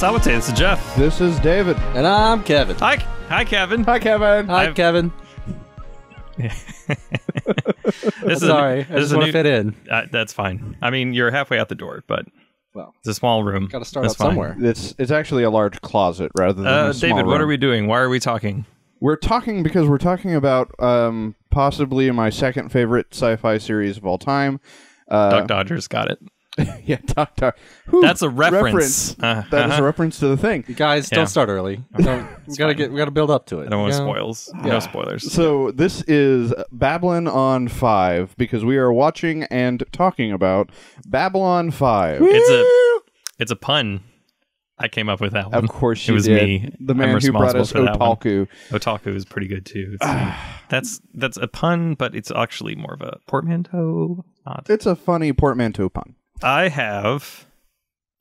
Salute, this is Jeff. This is David. And I'm Kevin. Hi, Kevin. Hi, Kevin. Hi, Kevin. Sorry, I just want to fit in. That's fine. I mean, you're halfway out the door, but well, it's a small room. Got to start out somewhere. It's actually a large closet rather than a small David, room. what are we doing? Why are we talking? We're talking because we're talking about possibly my second favorite sci-fi series of all time. Duck Dodgers, got it. Yeah, Doctor. That's a reference. That is a reference to the thing. You guys, don't start early. We gotta build up to it. I don't want spoils. No spoilers. So this is Babbling on 5 because we are watching and talking about Babylon 5. It's a pun. I came up with that one. Of course you did. It was me. The man who brought us Otaku. Otaku is pretty good too. That's a pun, but it's actually more of a portmanteau. It's a funny portmanteau pun. I have,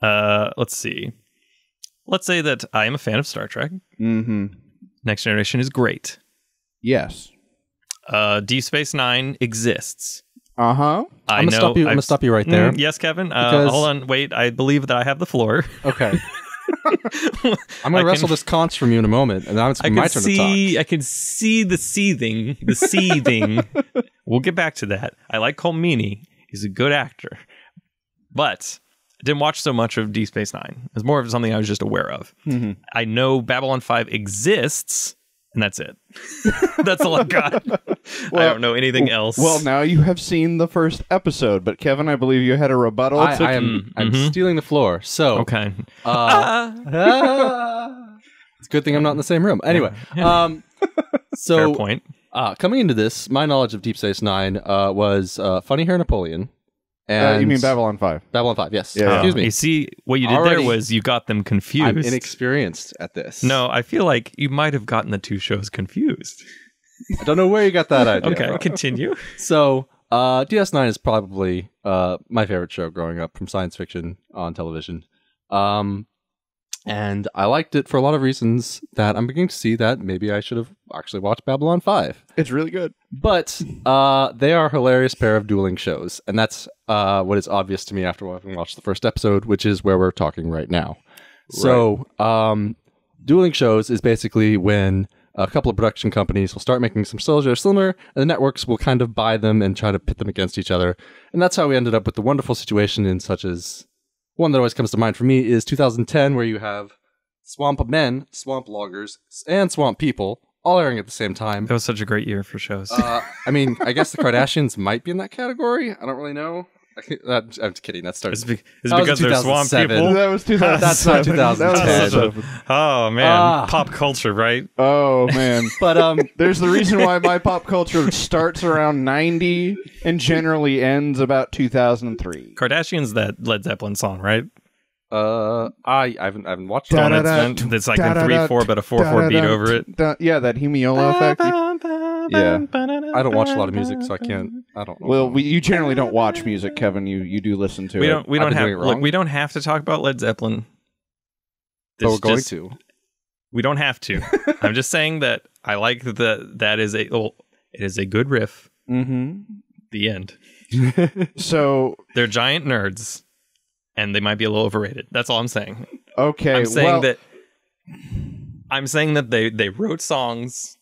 let's see. Let's say that I am a fan of Star Trek. Mm-hmm. Next Generation is great. Yes. Deep Space Nine exists. Uh-huh. I'm gonna stop you right there. Yes, Kevin. Hold on. Wait. I believe that I have the floor. Okay. I'm going to wrestle this conch from you in a moment, and now it's my turn to talk. I can see the seething. The seething. We'll get back to that. I like Cole Meany. He's a good actor. But I didn't watch so much of Deep Space Nine. It's more of something I was just aware of. Mm-hmm. I know Babylon 5 exists, and that's it. That's all I've got. I don't know anything else. Well, now you have seen the first episode, but Kevin, I believe you had a rebuttal. I'm stealing the floor. So okay. It's a good thing I'm not in the same room. Anyway, so fair point. Coming into this, my knowledge of Deep Space Nine was Funny Hair Napoleon. And you mean Babylon 5? Babylon 5, yes. Yeah. Excuse me. You see, what you did there was you got them confused. I'm inexperienced at this. No, I feel like you might have gotten the two shows confused. I don't know where you got that idea Okay, from. continue. So, DS9 is probably my favorite show growing up from science fiction on television. And I liked it for a lot of reasons that I'm beginning to see that maybe I should have actually watched Babylon 5. It's really good. But they are a hilarious pair of dueling shows. And that's what is obvious to me after having watched the first episode, which is where we're talking right now. Right. So dueling shows is basically when a couple of production companies will start making some shows that are similar, and the networks will kind of buy them and try to pit them against each other. And that's how we ended up with the wonderful situation in such as... One that always comes to mind for me is 2010, where you have Swamp Men, Swamp Loggers, and Swamp People all airing at the same time. That was such a great year for shows. I mean, I guess the Kardashians might be in that category. I don't really know. I'm just kidding. That starts. It's because they're Swamp People. That was 2007. That's not 2010. Oh man, pop culture, right? Oh man. But there's the reason why my pop culture starts around 90 and generally ends about 2003. Kardashians, that Led Zeppelin song, right? I haven't watched it. It's like a 3/4, but a 4/4 beat over it. Yeah, that Humiola effect. Yeah, I don't watch a lot of music, so I can't. I don't know. Well, you generally don't watch music, Kevin. You do listen to it. We don't have to talk about Led Zeppelin. But we're going to. We don't have to. I'm just saying that I like that is it is a good riff. Mm-hmm. The end. So they're giant nerds, and they might be a little overrated. That's all I'm saying. Okay, I'm saying that they wrote songs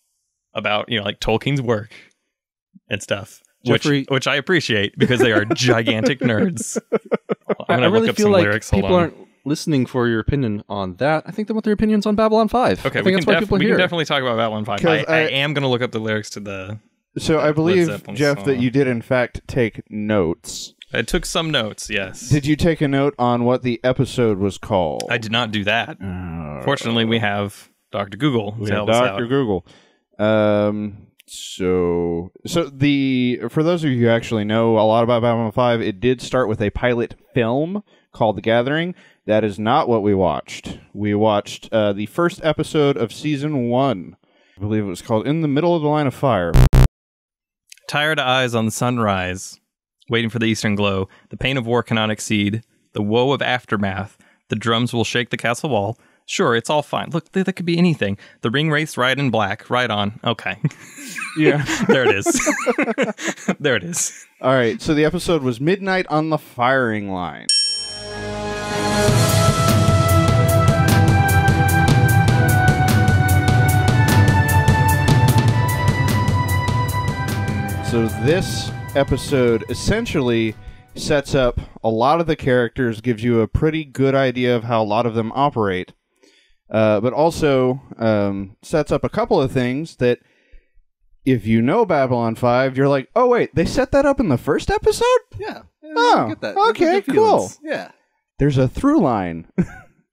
about like Tolkien's work and stuff, which I appreciate because they are gigantic nerds. I really feel like people aren't listening for your opinion on that. I think they want their opinions on Babylon 5. Okay, I think we can definitely talk about Babylon 5. I am going to look up the lyrics to the. So I believe, Jeff, that you did in fact take notes. I took some notes, yes. Did you take a note on what the episode was called? I did not do that. Fortunately, we have Dr. Google to help us out. Dr. Google. So for those of you who actually know a lot about Babylon 5, it did start with a pilot film called The Gathering. That is not what we watched. We watched the first episode of season 1. I believe it was called In the Middle of the Line of Fire. Tired eyes on the sunrise, waiting for the eastern glow. The pain of war cannot exceed. The woe of aftermath. The drums will shake the castle wall. Sure, it's all fine. Look, that could be anything. The ring wraiths ride in black. Right on. Okay. Yeah. There it is. There it is. All right, so the episode was Midnight on the Firing Line. So this episode essentially sets up a lot of the characters, gives you a pretty good idea of how a lot of them operate, but also sets up a couple of things that, if you know Babylon 5, you're like, oh wait, they set that up in the first episode? Yeah. Oh, get that. okay, Good cool. feelings. Yeah. There's a through line.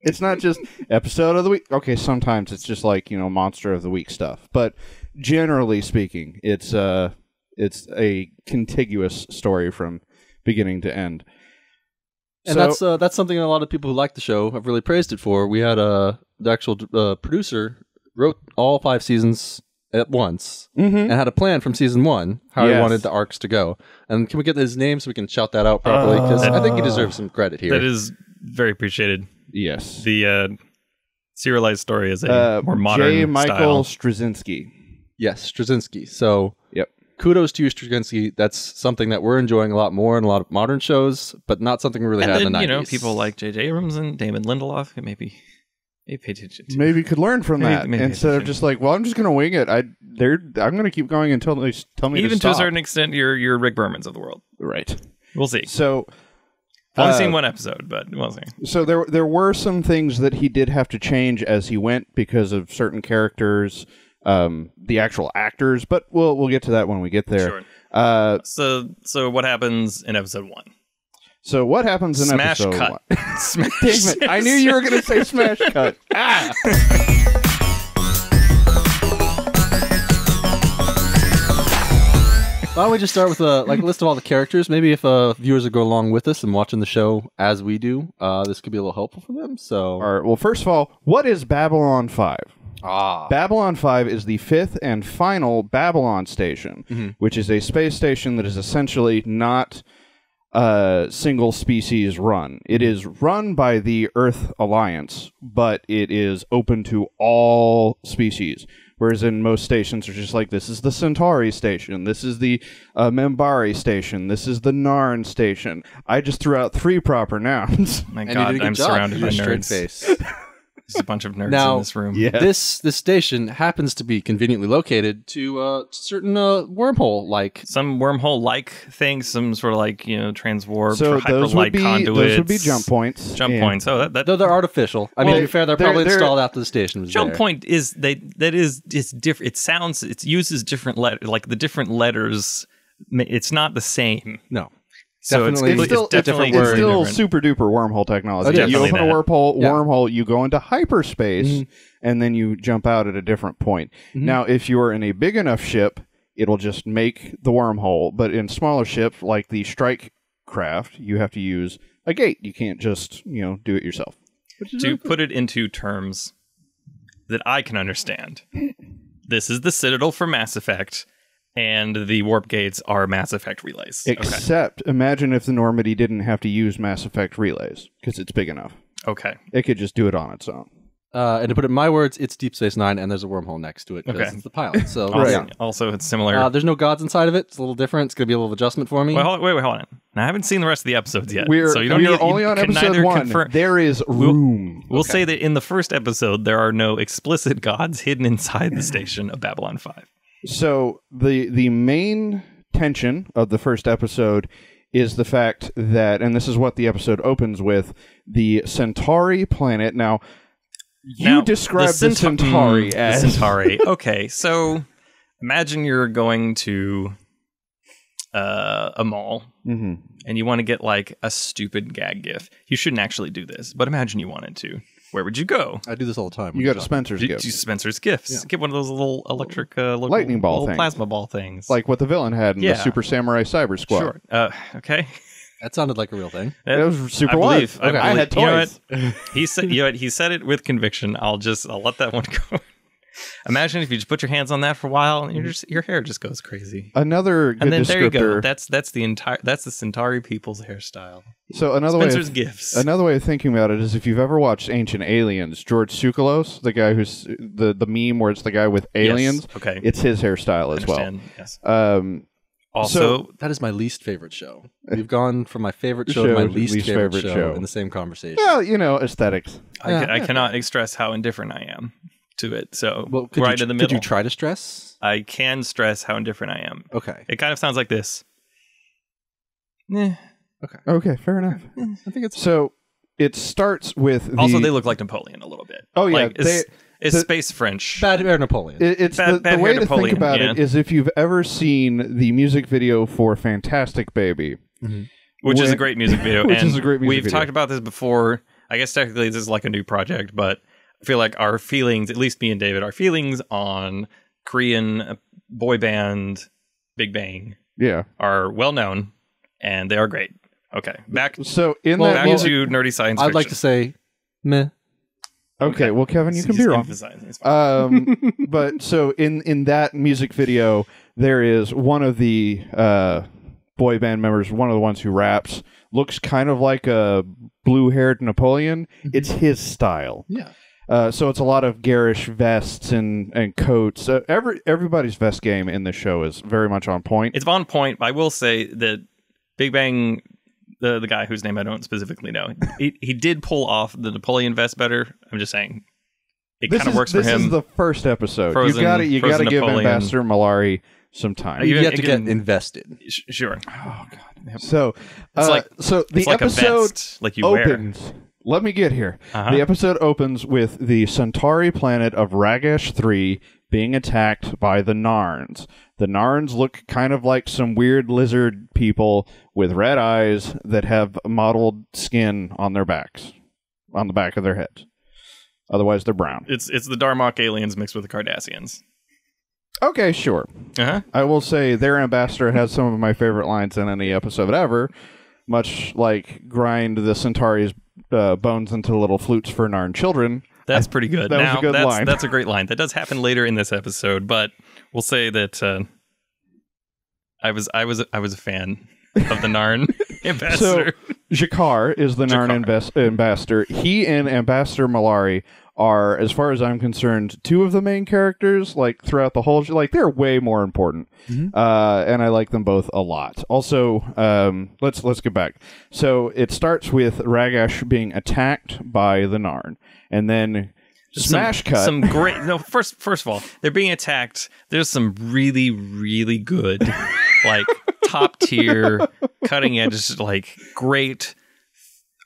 It's not just episode of the week. Okay, sometimes it's just like, monster of the week stuff. But generally speaking, it's a contiguous story from beginning to end. And that's something a lot of people who like the show have really praised it for. We had the actual producer wrote all 5 seasons at once and had a plan from season 1 how he wanted the arcs to go. And can we get his name so we can shout that out properly? Because I think he deserves some credit here. That is very appreciated. Yes. The serialized story is a more modern J. Michael style. Straczynski. Yes, Straczynski. So Yep. kudos to you, Straczynski. That's something that we're enjoying a lot more in a lot of modern shows, but not something we really And had then, in the 90s. people like J.J. Abrams and Damon Lindelof could maybe pay attention to. Maybe you could learn from that Maybe instead of just like, well, I'm just going to wing it. I'm going to keep going until they tell me Even to stop. to a certain extent, you're Rick Bermans of the world. Right. We'll see. So I've only seen one episode, but we'll see. So there were some things that he did have to change as he went because of certain characters, the actual actors, but we'll get to that when we get there. Sure. So what happens in episode 1? So what happens in Smash episode cut. 1? Smash. Damn it. I knew you were going to say smash cut. Ah! Why don't we just start with a list of all the characters? Maybe if viewers would go along with us and watching the show as we do, this could be a little helpful for them. So, All right. Well, first of all, what is Babylon 5? Ah. Babylon 5 is the 5th and final Babylon station, which is a space station that is essentially not single species run. It is run by the Earth Alliance, but it is open to all species. Whereas in most stations, are just like, this is the Centauri station, this is the Membari station, this is the Narn station. I just threw out 3 proper nouns. My And you God, did a good I'm job. surrounded You by did a straight nerds. face. There's a bunch of nerds Now, in this room. Yeah. This station happens to be conveniently located to certain wormhole-like. Some wormhole-like things, some sort of transwarp, So those would hyperlight be conduits. those would be jump points. Jump and- points. Oh, that Though they're artificial. I mean, to be fair, they're probably they're- installed after the station was jump there. point is it's different. It uses different the different letters. It's not the same. No. So Definitely- it's definitely different It's word. still different. super duper wormhole technology. Oh, You definitely open a that. wormhole, you go into hyperspace, and then you jump out at a different point. Now, if you're in a big enough ship, it'll just make the wormhole. But in smaller ships, like the strike craft, you have to use a gate. You can't just do it yourself. To put it into terms that I can understand, this is the Citadel for Mass Effect, and the warp gates are Mass Effect relays. Except, imagine if the Normandy didn't have to use Mass Effect relays, because it's big enough. Okay. It could just do it on its own. And to put it in my words, it's Deep Space Nine, and there's a wormhole next to it because Okay. it's the pilot. So Also, it's similar. there's no gods inside of it. It's a little different. It's going to be a little adjustment for me. Wait, hold on. Now, I haven't seen the rest of the episodes yet. We're so you don't need, only you on can episode neither 1. confirm- There is room. We'll say that in the first episode, there are no explicit gods hidden inside the station of Babylon 5. So the main tension of the first episode is the fact that, and this is what the episode opens with, the Centauri planet. Now you described the Centauri as... The Centauri. Okay, so imagine you're going to a mall, and you want to get like a stupid gag gift. You shouldn't actually do this, but imagine you wanted to. Where would you go? I do this all the time. You go to Spencer's Do Gifts. Spencer's Gifts. Yeah. Get one of those little electric lightning ball little things. plasma ball things. Like what the villain had in the Yeah. Super Samurai Cyber Squad. Sure. Okay. That sounded like a real thing. It was super I believe. wise. I had You know toys. what? He said. He said it with conviction. I'll let that one go. Imagine if you just put your hands on that for a while, and your hair just goes crazy. Another good And then there you descriptor. go. That's the Centauri people's hairstyle. So Spencer's Gifts. Another way of thinking about it is if you've ever watched Ancient Aliens, George Tsoukalos, the guy who's the meme where it's the guy with aliens. Yes. Okay. It's his hairstyle as well. Understand. Yes. So That is my least favorite show. We've gone from my favorite show to my least favorite show in the same conversation. well, aesthetics. I cannot stress how indifferent I am. to it. So Well, right in the middle. Could you try to stress? I can stress how indifferent I am. Okay. It kind of sounds like this. Okay, fair enough. I think it's So it starts with Also, they look like Napoleon a little bit. Oh, yeah, Like, it's space French. Bad Hair Napoleon. It's Bad the Hair way to Napoleon, think about yeah. it is if you've ever seen the music video for Fantastic Baby. Which is a great music video. Which and is a great music we've video. talked about this before. I guess technically this is like a new project, but I feel like our feelings, at least me and David, our feelings on Korean boy band Big Bang Yeah. are well known, and they are great. Okay, back So in Well, that back music, to nerdy science I'd fiction. like to say, meh. okay, well, Kevin, you can be Just wrong. emphasizing, it's fine. But so in that music video, there is one of the boy band members, one of the ones who raps, looks kind of like a blue-haired Napoleon. It's his style. Yeah. So it's a lot of garish vests and coats. Everybody's vest game in the show is very much on point. It's on point. I will say that Big Bang, the guy whose name I don't specifically know, he did pull off the Napoleon vest better. I'm just saying, it kind of works for him. This is the first episode. Frozen- you got to Frozen give Napoleon. Ambassador Malari some time. You Even- have to get again- invested. Sure, So It's like- so the it's like a episode vest, like you wear. opens. Let me get here. Uh-huh. The episode opens with the Centauri planet of Ragash 3 being attacked by the Narns. The Narns look kind of like some weird lizard people with red eyes that have mottled skin on their backs, on the back of their heads. Otherwise, they're brown. It's the Darmok aliens mixed with the Cardassians. Okay, sure. Uh-huh. I will say their ambassador has some of my favorite lines in any episode ever, much like grind the Centauri's bones into little flutes for Narn children. That's pretty good. That was Now, a good line. That's a great line. That does happen later in this episode, but we'll say that I was a fan of the Narn ambassador. So Jakar is the Narn ambassador. He and Ambassador Malari are, as far as I'm concerned, two of the main characters. Like throughout the whole, like they're way more important, and I like them both a lot. Also, let's get back. So it starts with Ragash being attacked by the Narn, and then smash cut. Some great. No, first of all, they're being attacked. There's some really, really good, like top tier, cutting edge, like great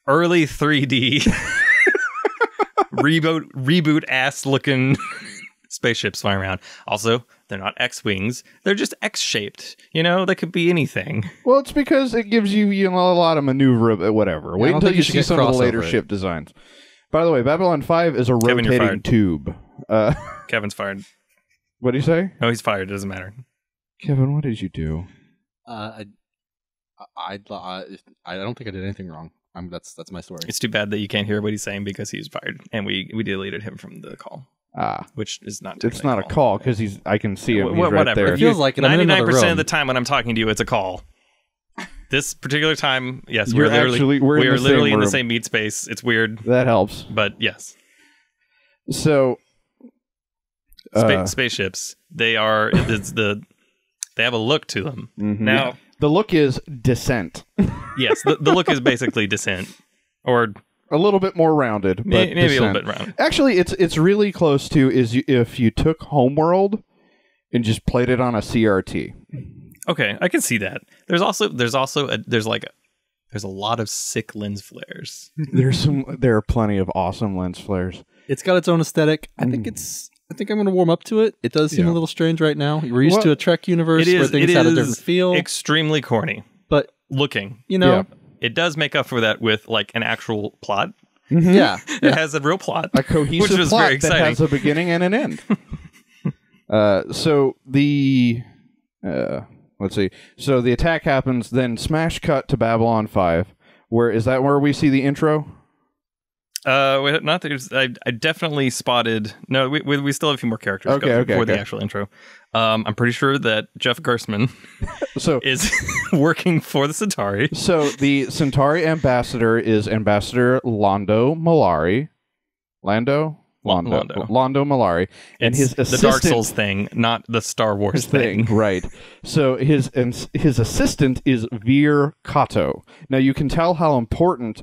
early 3D reboot ass looking spaceships flying around. Also, they're not X-wings; they're just X-shaped. You know, they could be anything. Well, it's because it gives you a lot of maneuver, whatever. Wait I don't until think you you should see get some of the later crossover. ship designs. By the way, Babylon 5 is a Kevin, you're rotating fired. tube. Kevin's fired. What do you say? No, he's fired. It doesn't matter. Kevin, what did you do? I don't think I did anything wrong. That's my story. It's too bad that you can't hear what he's saying because he's fired, and we deleted him from the call, which is not. It's not a call because I can see him. He's right Whatever. there. It feels like it. I'm in another 99% room. of the time when I'm talking to you, it's a call. This particular time, yes, We're we're literally in the literally same in the room. same meat space. It's weird, That helps. but yes, So, spaceships. They are. They have a look to them. Now, the look is Descent. yes, the look is basically Descent, or A little bit more rounded, but maybe a Descent. little bit round. Actually, it's really close to if you took Homeworld and just played it on a CRT. Okay, I can see that. There's a lot of sick lens flares. There are plenty of awesome lens flares. It's got its own aesthetic. I think I'm going to warm up to it. It does seem a little strange right now. We're used to a Trek universe where things have a different feel. Extremely corny, But, looking. you know, Yeah. It does make up for that with like an actual plot. yeah. It has a real plot, A cohesive which was plot very that exciting. has a beginning and an end. So the let's see. So the attack happens, then smash cut to Babylon 5. Is that where we see the intro? Not that I definitely spotted. No, we still have a few more characters to go Okay, through before okay. the actual intro. I'm pretty sure that Jeff Gersman So is working for the Centauri. So the Centauri ambassador is Ambassador Lando Malari. Lando? Londo Mollari, and It's his assistant, the Dark Souls thing, not the Star Wars thing. right? So his assistant is Veer Kato. Now you can tell how important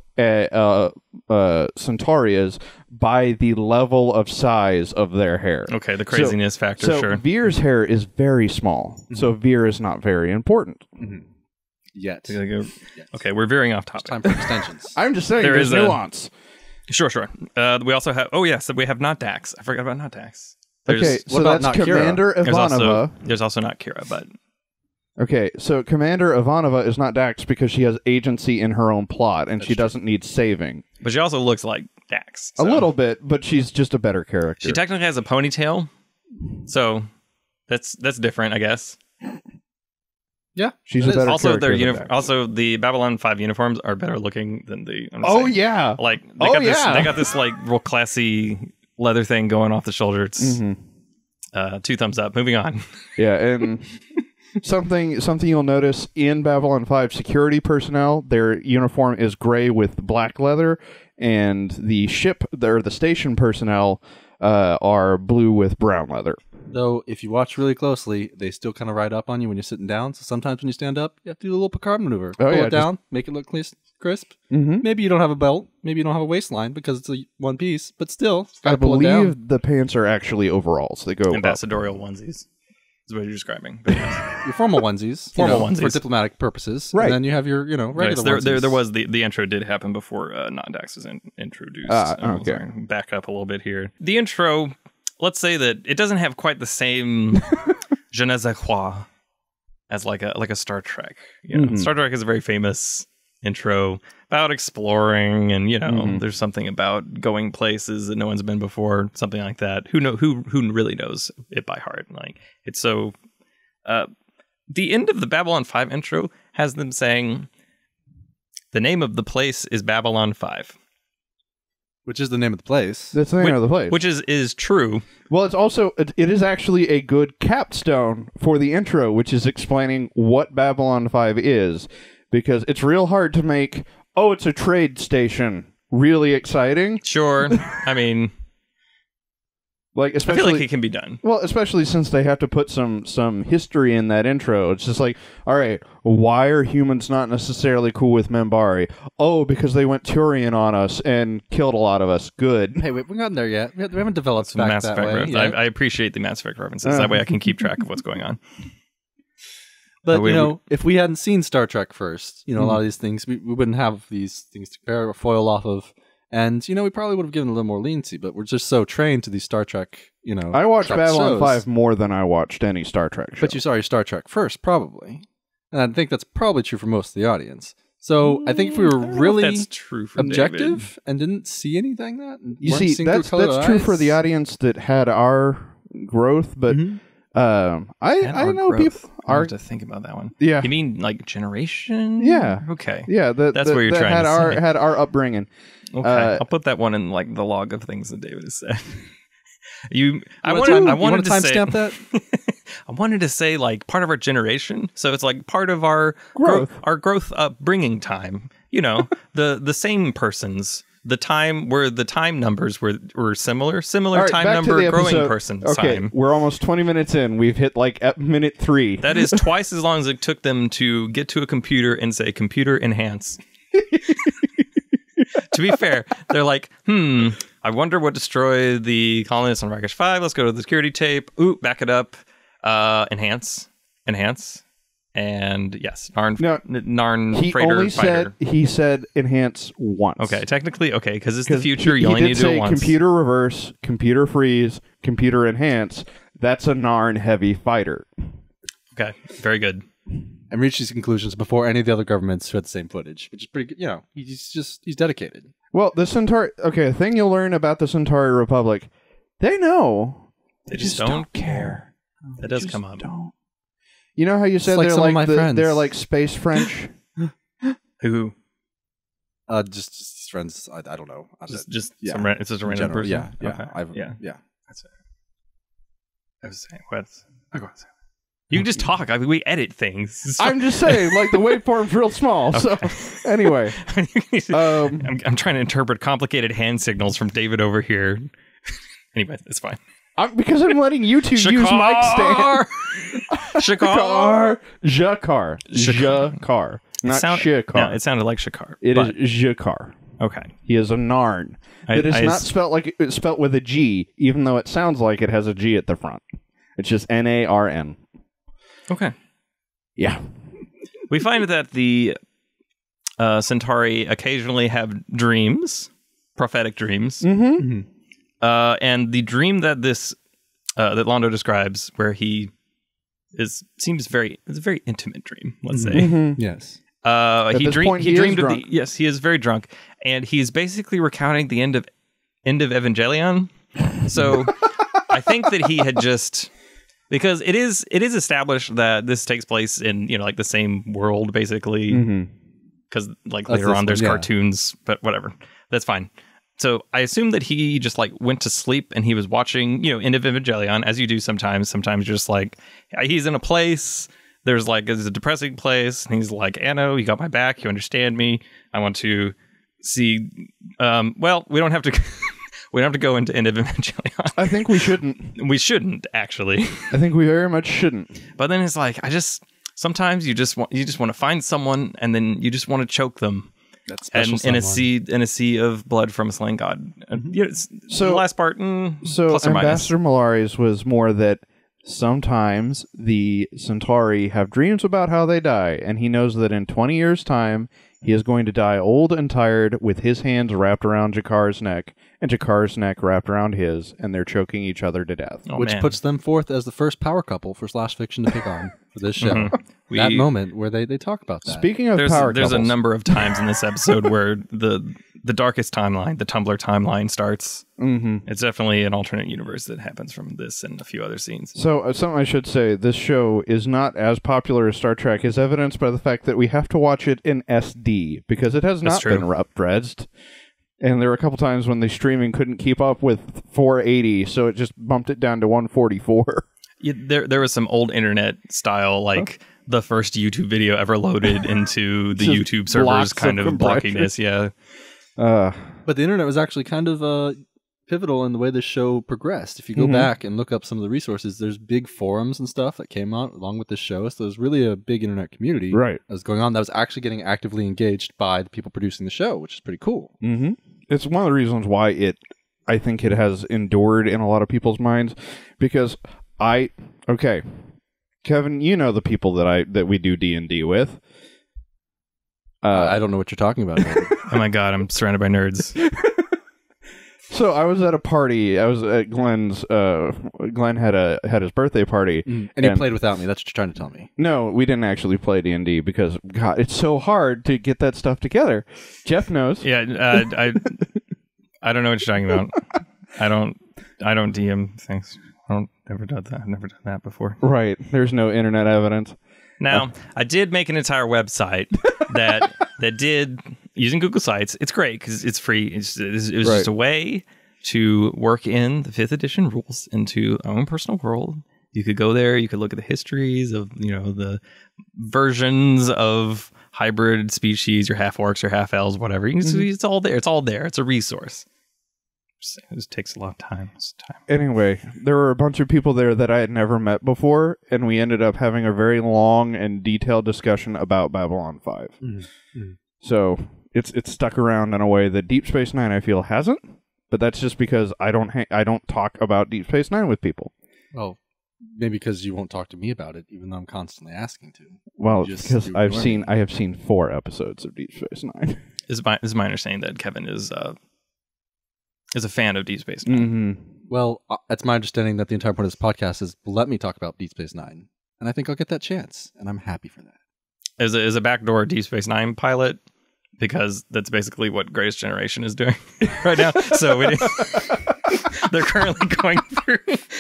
Centauri is by the level of size of their hair. Okay, the craziness factor, So sure. Veer's hair is very small, so Veer is not very important. Yet. Okay, we're veering off topic. Time for extensions. I'm just saying There there's is a- nuance. Sure. We also have. Oh yes, we have not Dax. I forgot about not Dax. Okay, so about that's not Kira? Commander Ivanova. There's also not Kira, but Okay, so Commander Ivanova is not Dax because she has agency in her own plot, and she doesn't need saving. but she also looks like Dax. A little bit, but she's just a better character. She technically has a ponytail, so that's different, I guess. Yeah. She's it a is. better Also, character their than Dax. also the Babylon 5 uniforms are better looking than the. I'm just Oh saying. yeah, Like they got this like real classy leather thing going off the shoulder. It's 2 thumbs up. Moving on. yeah, and something you'll notice in Babylon 5 security personnel, their uniform is gray with black leather, and the station personnel are blue with brown leather. Though, if you watch really closely, they still kind of ride up on you when you're sitting down. So sometimes when you stand up, you have to do a little Picard maneuver. Pull it down, make it look crisp. Mm-hmm. Maybe you don't have a belt. Maybe you don't have a waistline because it's a one piece. But still, I gotta pull it down. believe the pants are actually overalls. They go up. Ambassadorial onesies is what you're describing. But yes. Your formal onesies, Formal for onesies. diplomatic purposes, Right. And then you have your, regular Yes, onesies. there was the intro did happen before non-Dax was introduced. Okay. Sorry, back up a little bit here. The intro, let's say that it doesn't have quite the same je ne sais quoi as like a Star Trek. You know, Star Trek is a very famous intro about exploring, and there's something about going places that no one's been before, something like that. Who really knows it by heart? Like it's so. The end of the Babylon 5 intro has them saying, the name of the place is Babylon 5. Which is the name of the place. That's the name of the place. Which is true. Well, it is actually a good capstone for the intro, which is explaining what Babylon 5 is, because it's real hard to make, it's a trade station, really exciting. Sure. I mean, Like, I especially, feel like it can be done. well, especially since they have to put some history in that intro. It's just like, all right, why are humans not necessarily cool with Membari? Oh, because they went Turian on us and killed a lot of us. Good. Hey, wait, we haven't gotten there yet. We haven't developed Some back Mass that Effect way. references. yet. I appreciate the Mass Effect references. That way I can keep track of what's going on. But, we- if we hadn't seen Star Trek first, a lot of these things, we wouldn't have these things to compare or foil off of. And, we probably would have given a little more leniency, but we're just so trained to these Star Trek, I watched Trek Babylon shows. 5 more than I watched any Star Trek show. But you saw your Star Trek first, probably. And I think that's probably true for most of the audience. So I think if we were really That's true for objective David. and didn't see anything and You weren't see, seeing through that's colored true for eyes- the audience that had our growth, but Mhm. And I our know growth. people I are have to think about that one. yeah You mean like generation? Yeah. Okay. that's what you're trying had to our say. had our upbringing. Okay. I'll put that one in like the log of things that David has said. I wanna wanted to say timestamp that. I wanted to say like part of our generation, so it's like part of our Growth. our growth upbringing time. The same persons. The time where the time numbers were similar All right, time back to number the growing episode. person Okay, time. we're almost 20 minutes in. We've hit like at minute 3. That is twice as long as it took them to get to a computer and say computer enhance. To be fair, they're like, I wonder what destroyed the colonists on Rakish 5. Let's go to the security tape. Ooh, back it up. Enhance. And yes, Narn He freighter only fighter. he said enhance once. Okay, technically, okay, because it's the 'Cause future. You he only did need to do say it once. computer reverse, computer freeze, computer enhance. That's a Narn heavy fighter. Okay, very good. And reach these conclusions before any of the other governments who had the same footage, which is pretty good. He's dedicated. Well, the Centauri. Okay, the thing you'll learn about the Centauri Republic, they know. They just don't care. That does Just come up. Don't. You know how you said like they're some of like my friends. they're like space French. Who? Just friends. I don't know. Just yeah. it's just a random General, person. yeah. Okay. Yeah. That's it. I was saying what? You can just talk. I mean, we edit things. It's I'm just saying, like the waveform's real small. So anyway, I'm trying to interpret complicated hand signals from David over here. Anyway, it's fine. Because I'm letting you two use mic stand. Shakar. Jakar. Jakar. Not Shakar. No, it sounded like Shakar. It is Jakar. Okay. He is a Narn. It is not spelt like it's spelt with a G, even though it sounds like it has a G at the front. It's just Narn. Okay. Yeah. We find that the Centauri occasionally have dreams, prophetic dreams. Mm-hmm. And the dream that that Londo describes, where he it's a very intimate dream, let's say. Mm-hmm. Yes. He dreamed of yes, he is very drunk, and he's basically recounting the end of Evangelion. So I think that he had just, because it is established that this takes place in like the same world basically, because later on there's cartoons, but whatever, that's fine. So I assume that he just went to sleep and he was watching End of Evangelion, as you do sometimes. Sometimes just he's in a place. There's it's a depressing place, and he's like, Anno, you got my back. You understand me. I want to see. Well, we don't have to. We don't have to go into End of Evangelion. I think we shouldn't. We shouldn't actually. I think we very much shouldn't. But then it's sometimes you just want to find someone, and then you just want to choke them. That's special. And in a sea of blood from a slain god. So the last part. Plus or minus. Ambassador Malaris was more that sometimes the Centauri have dreams about how they die, and he knows that in 20 years' time, he is going to die old and tired with his hands wrapped around Jakar's neck, and Jakar's neck wrapped around his, and they're choking each other to death. Which puts them forth as the first power couple for Slash Fiction to pick on for this show. That moment where they talk about that. Speaking of power there's couples, a number of times in this episode where the darkest timeline, the Tumblr timeline, starts. Mm-hmm. It's definitely an alternate universe that happens from this and a few other scenes. So something I should say, this show is not as popular as Star Trek, is evidenced by the fact that we have to watch it in SD, because it has not been up-dredged. And there were a couple times when the streaming couldn't keep up with 480, so it just bumped it down to 144. Yeah, there was some old internet style, the first YouTube video ever loaded into the YouTube servers kind of blocking this, yeah. But the internet was actually kind of pivotal in the way this show progressed. If you go back and look up some of the resources, there's big forums and stuff that came out along with this show. So there's really a big internet community that was going on that was actually getting actively engaged by the people producing the show, which is pretty cool. Mm-hmm. It's one of the reasons why I think it has endured in a lot of people's minds, because Kevin, you know the people that we do D&D with. I don't know what you're talking about. Oh my god, I'm surrounded by nerds. So I was at a party. I was at Glenn's. Glenn had his birthday party, and he played without me. That's what you're trying to tell me. No, we didn't actually play D&D because God, it's so hard to get that stuff together. Jeff knows. Yeah, I don't know what you're talking about. I don't DM things. I've never done that before. Right. There's no internet evidence. Now, I did make an entire website that did, using Google Sites. It's great because it's free. It was just a way to work in the 5th edition rules into our own personal world. You could go there. You could look at the histories of, the versions of hybrid species, your half orcs, your half elves, whatever. You can see it's all there. It's all there. It's a resource. It just takes a lot of time. Anyway, there were a bunch of people there that I had never met before, and we ended up having a very long and detailed discussion about Babylon 5. Mm-hmm. So it's stuck around in a way that Deep Space Nine, I feel, hasn't. But that's just because I don't talk about Deep Space Nine with people. Well, maybe because you won't talk to me about it, even though I'm constantly asking to. Well, because I have seen 4 episodes of Deep Space Nine. Is my understanding that Kevin is a fan of Deep Space Nine. Mm-hmm. Well, it's my understanding that the entire point of this podcast is let me talk about Deep Space Nine, and I think I'll get that chance, and I'm happy for that. As a backdoor Deep Space Nine pilot, because that's basically what Greatest Generation is doing right now. So they're currently going through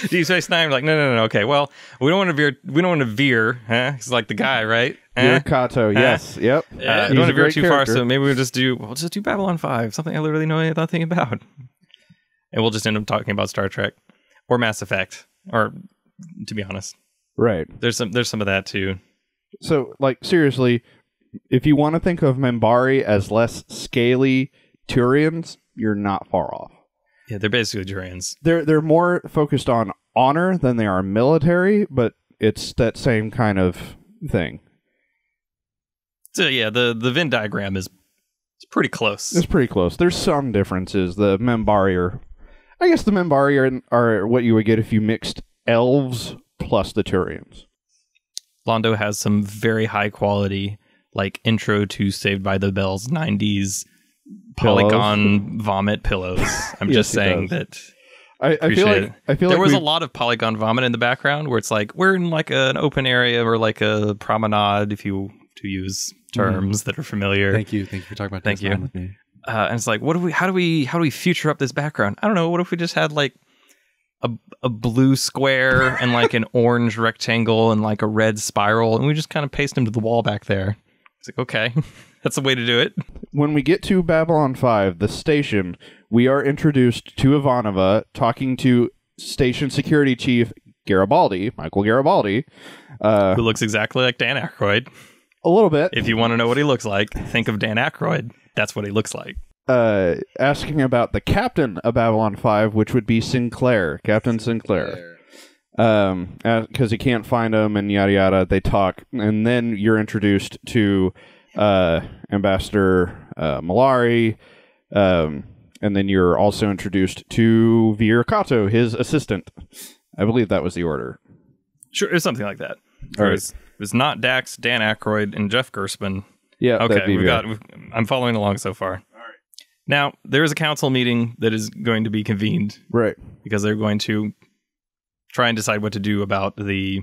Deep Space Nine. We're like, no. Okay, well, we don't want to veer. We don't want to veer. Huh? It's like the guy, right? Veer Kato, yes, yep. We don't want to veer too far, so maybe we'll just do Babylon 5, something I literally know nothing about. And we'll just end up talking about Star Trek or Mass Effect, or to be honest, right? There's some of that too. So, seriously, if you want to think of Minbari as less scaly Turians, you're not far off. Yeah, they're basically Durians. They're more focused on honor than they are military, but it's that same kind of thing. So yeah, the Venn diagram is pretty close. It's pretty close. There's some differences. The Membari are what you would get if you mixed elves plus the Turians. Londo has some very high quality, like intro to Saved by the Bell's 90s polygon vomit pillows. I'm just saying that. I feel like there was a lot of polygon vomit in the background where it's like we're in like an open area or like a promenade, if you to use terms that are familiar. Thank you for talking about Thank this you. with me. And it's like, how do we future up this background? I don't know. What if we just had like a blue square and like an orange rectangle and like a red spiral, and we just kind of paste them to the wall back there? It's like, okay, that's the way to do it. When we get to Babylon 5, the station, we are introduced to Ivanova talking to Station Security Chief Michael Garibaldi. Who looks exactly like Dan Aykroyd. A little bit. If you want to know what he looks like, think of Dan Aykroyd. That's what he looks like. Asking about the captain of Babylon 5, which would be Captain Sinclair. Because he can't find him and yada yada. They talk, and then you're introduced to Ambassador Malari, and then you're also introduced to Vir Kato, his assistant. I believe that was the order. Sure, it was something like that. All It was not Dax, Dan Aykroyd, and Jeff Gerstmann. Yeah, okay, I'm following along so far. All right. Now, there is a council meeting that is going to be convened. Right. Because they're going to try and decide what to do about the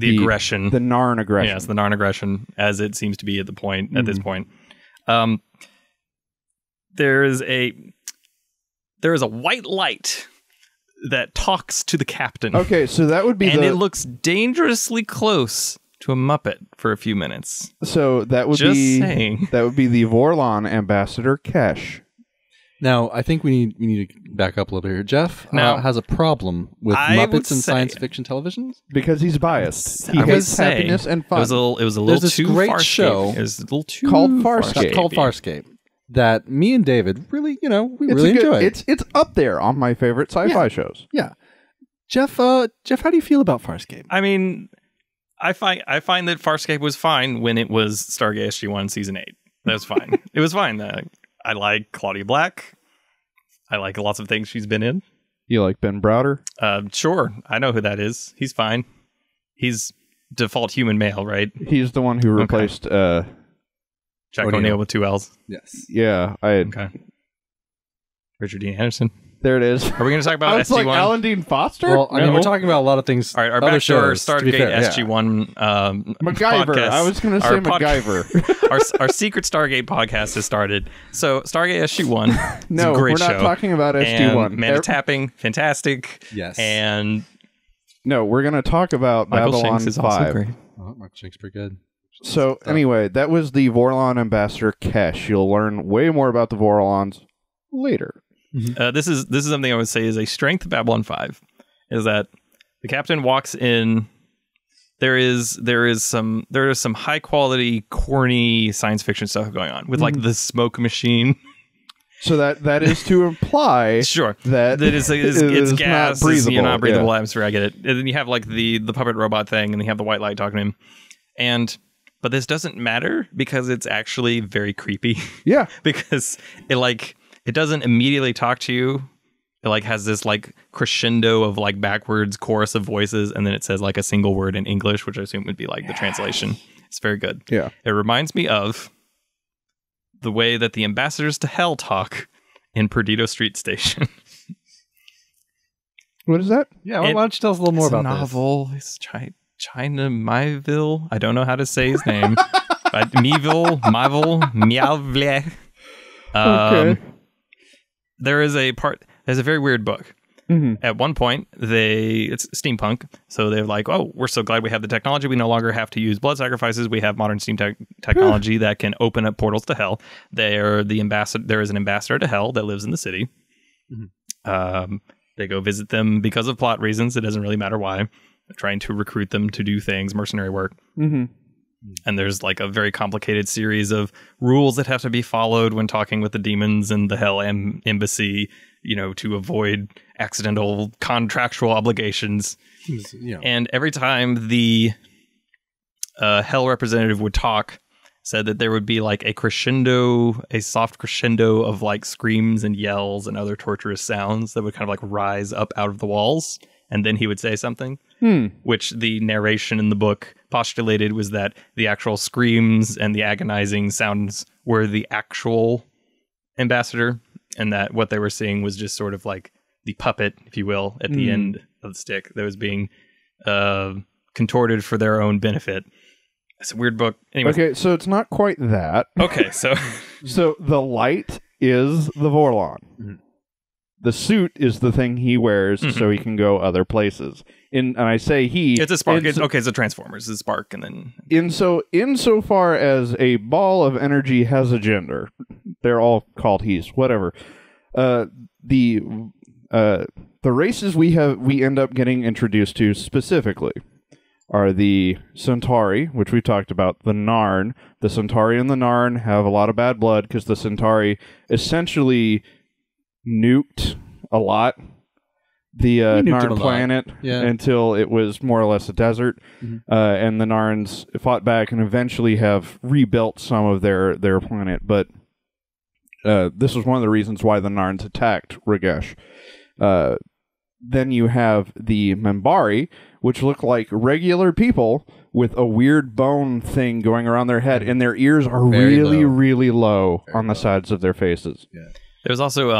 aggression. The Narn aggression. Yes, the Narn aggression, as it seems to be at this point. There is a white light that talks to the captain. Okay, so that would be it looks dangerously close to a Muppet for a few minutes. So that would that would be the Vorlon ambassador Kesh. Now, I think we need to back up a little bit here. Jeff has a problem with Muppets and science fiction television because he's biased. He hates happiness and fun. It was a little There's too this great Farscape. show It was a little too called Farscape. called Farscape that me and David really, we really enjoy. It's up there on my favorite sci-fi shows. Yeah. Jeff, how do you feel about Farscape? I mean, I find that Farscape was fine when it was Stargate SG-1 Season 8. That was fine. It was fine. I like Claudia Black. I like lots of things she's been in. You like Ben Browder? Sure. I know who that is. He's fine. He's default human male, right? He's the one who replaced Jack O'Neill with 2 L's. Yes. Yeah. Okay. Richard Dean Anderson. There it is. Are we going to talk about SG-1? Like Alan Dean Foster? Well, I mean, we're talking about a lot of things. All right, our backdoor Stargate SG-1 MacGyver. Podcast, I was going to say MacGyver. our secret Stargate podcast has started. So Stargate SG-1 is a great show. No, we're not talking about SG-1. Mana tapping, fantastic. Yes. And no, we're going to talk about Michael Babylon Shanks is 5. also great. Oh, Michael Shanks pretty good. So anyway, that was the Vorlon ambassador Kesh. You'll learn way more about the Vorlons later. This is something I would say is a strength of Babylon 5, is that the captain walks in. There is some high quality, corny science fiction stuff going on with like the smoke machine. So that is to imply sure that it's gas, not breathable, not breathable atmosphere. I get it. And then you have like the puppet robot thing, and you have the white light talking to him, but this doesn't matter because it's actually very creepy. Yeah, because it doesn't immediately talk to you. It like has this like crescendo of like backwards chorus of voices, and then it says like a single word in English, which I assume would be like the translation. It's very good. Yeah. It reminds me of the way that the ambassadors to hell talk in Perdido Street Station. What is that? Yeah, why don't you tell us a little more about this? It's a novel. It's China Myville. I don't know how to say his name. But Myville, Meowvle. Okay. There's a very weird book. Mm-hmm. At one point, it's steampunk, so they're like, "Oh, we're so glad we have the technology. We no longer have to use blood sacrifices. We have modern steam technology that can open up portals to hell." There is an ambassador to hell that lives in the city. Mm-hmm. They go visit them because of plot reasons. It doesn't really matter why. They're trying to recruit them to do things, mercenary work. Mm-hmm. And there's like a very complicated series of rules that have to be followed when talking with the demons and the Hell Embassy, to avoid accidental contractual obligations. And every time the Hell representative would talk, said that there would be like a soft crescendo of like screams and yells and other torturous sounds that would kind of like rise up out of the walls. And then he would say something, which the narration in the book postulated was that the actual screams and the agonizing sounds were the actual ambassador, and that what they were seeing was just sort of like the puppet, if you will, at the end of the stick that was being contorted for their own benefit. It's a weird book. Anyway. Okay, so it's not quite that. Okay, so... So the light is the Vorlon. Mm-hmm. The suit is the thing he wears so he can go other places. And I say he... It's a spark. It's a Transformers. It's a spark, and then... Insofar as a ball of energy has a gender, they're all called he's, whatever. The races we end up getting introduced to specifically are the Centauri, which we talked about, the Narn. The Centauri and the Narn have a lot of bad blood because the Centauri essentially nuked a lot the Narn planet until it was more or less a desert. And the Narns fought back and eventually have rebuilt some of their planet. But this was one of the reasons why the Narns attacked Ragesh. Then you have the Membari, which look like regular people with a weird bone thing going around their head, and their ears are really low on the sides of their faces. Yeah. There's also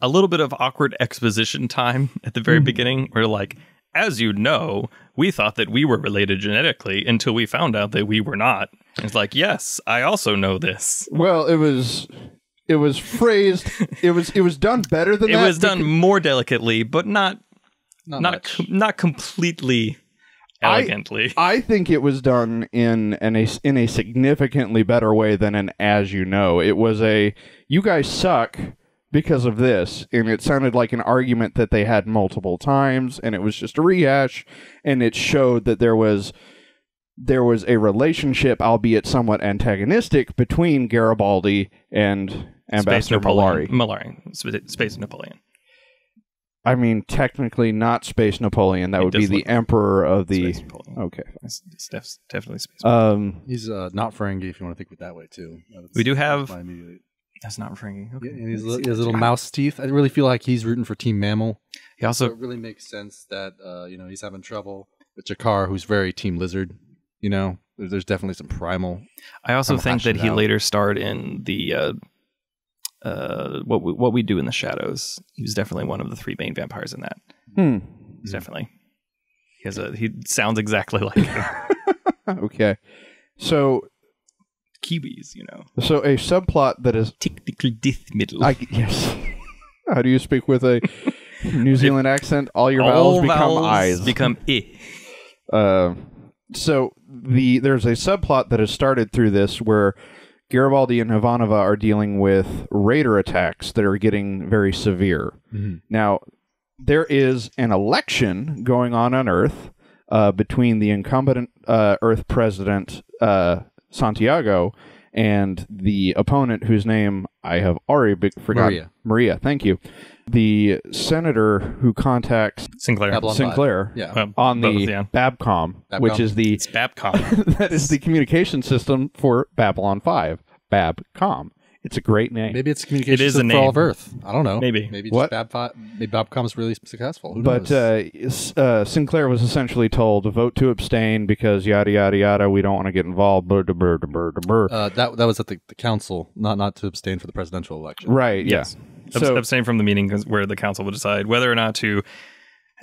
a little bit of awkward exposition time at the very beginning, where like, as you know, we thought that we were related genetically until we found out that we were not. And it's like, yes, I also know this. Well, it was phrased. It was done better than that. It was done more delicately, but not completely elegantly. I think it was done in a significantly better way than an as you know. It was a you guys suck because of this, and it sounded like an argument that they had multiple times, and it was just a rehash, and it showed that there was a relationship, albeit somewhat antagonistic, between Garibaldi and Ambassador Malari. Space Napoleon. I mean, technically not Space Napoleon. That would be the Emperor of the... Okay. It's definitely Space Napoleon. He's not Ferengi, if you want to think of it that way, too. We do have... That's not Ferengi. Okay. Yeah, and he has little mouse teeth. I really feel like he's rooting for Team Mammal. He also... So it really makes sense that he's having trouble with Jakar, who's very Team Lizard. There's definitely some primal... I also think that he later starred in the... what we do in the shadows. He was definitely one of the three main vampires in that. He's definitely he sounds exactly like him. Okay, so Kiwis, So a subplot that is technical death metal. Yes. How do you speak with a New Zealand accent? All your vowels become eyes. Become So there's a subplot that has started through this where Garibaldi and Ivanova are dealing with raider attacks that are getting very severe. Now, there is an election going on Earth between the incumbent Earth president, Santiago, and the opponent whose name I have already forgotten. Maria, thank you. The senator who contacts Sinclair on the Babcom, which is the... It's Babcom. That is the communication system for Babylon 5. Babcom. It's a great name. Maybe it's a communication system for all of Earth. I don't know. Maybe just Babcom is really successful. Who knows? Sinclair was essentially told to vote to abstain because yada yada yada. We don't want to get involved. That was at the council, not to abstain for the presidential election. Right. Yes. So, abstain from the meeting where the council will decide whether or not to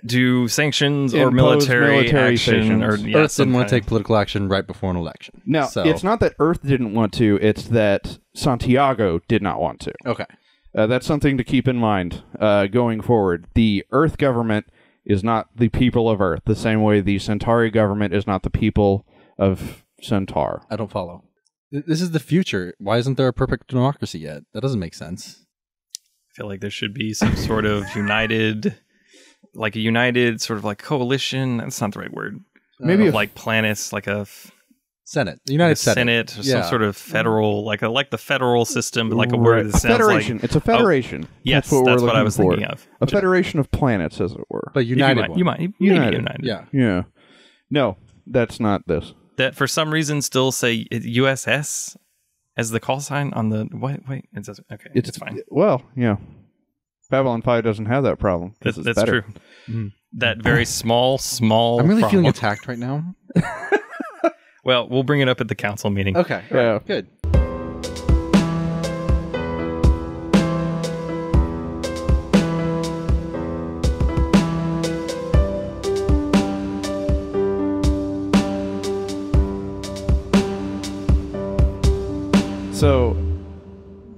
do sanctions or military action. Or, Earth didn't want to take political action right before an election. No, it's not that Earth didn't want to. It's that Santiago did not want to. Okay. That's something to keep in mind going forward. The Earth government is not the people of Earth, the same way the Centauri government is not the people of Centaur. I don't follow. This is the future. Why isn't there a perfect democracy yet? That doesn't make sense. I feel like there should be some sort of united sort of like coalition. That's not the right word. Maybe like planets, like a Senate, the United Senate, or some sort of federal, like the federal system, like a word that sounds federation. like It's a federation. Oh, yes, that's what I was thinking of. A federation of planets, as it were. But united. United. Yeah. No, that's not this. That for some reason still say USS as the call sign on the wait. It doesn't. Okay, it's fine. Well, yeah. Babylon 5 doesn't have that problem. That's better. true. Mm. That very small. I'm really problem. feeling attacked right now. Well, we'll bring it up at the council meeting. Okay. Yeah. Good. So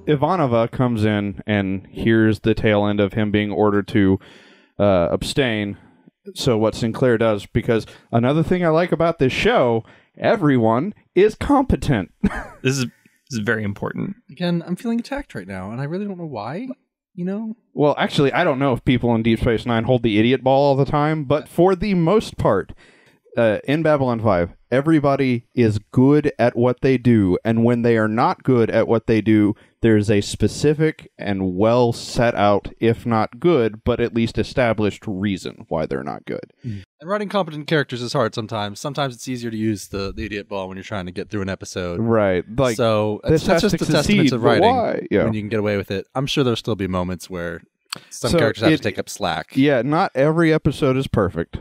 Ivanova comes in and hears the tail end of him being ordered to abstain. So what Sinclair does, because another thing I like about this show, everyone is competent. This is very important. Again, I'm feeling attacked right now, and I really don't know why. Well, actually, I don't know if people in Deep Space Nine hold the idiot ball all the time, but for the most part, in Babylon 5, everybody is good at what they do, and when they are not good at what they do, there's a specific and well set out, if not good, but at least established reason why they're not good. And writing competent characters is hard sometimes. Sometimes it's easier to use the idiot ball when you're trying to get through an episode. Right. Like, so that's just a testament to writing when you can get away with it. I'm sure there'll still be moments where some characters have to take up slack. Yeah, not every episode is perfect.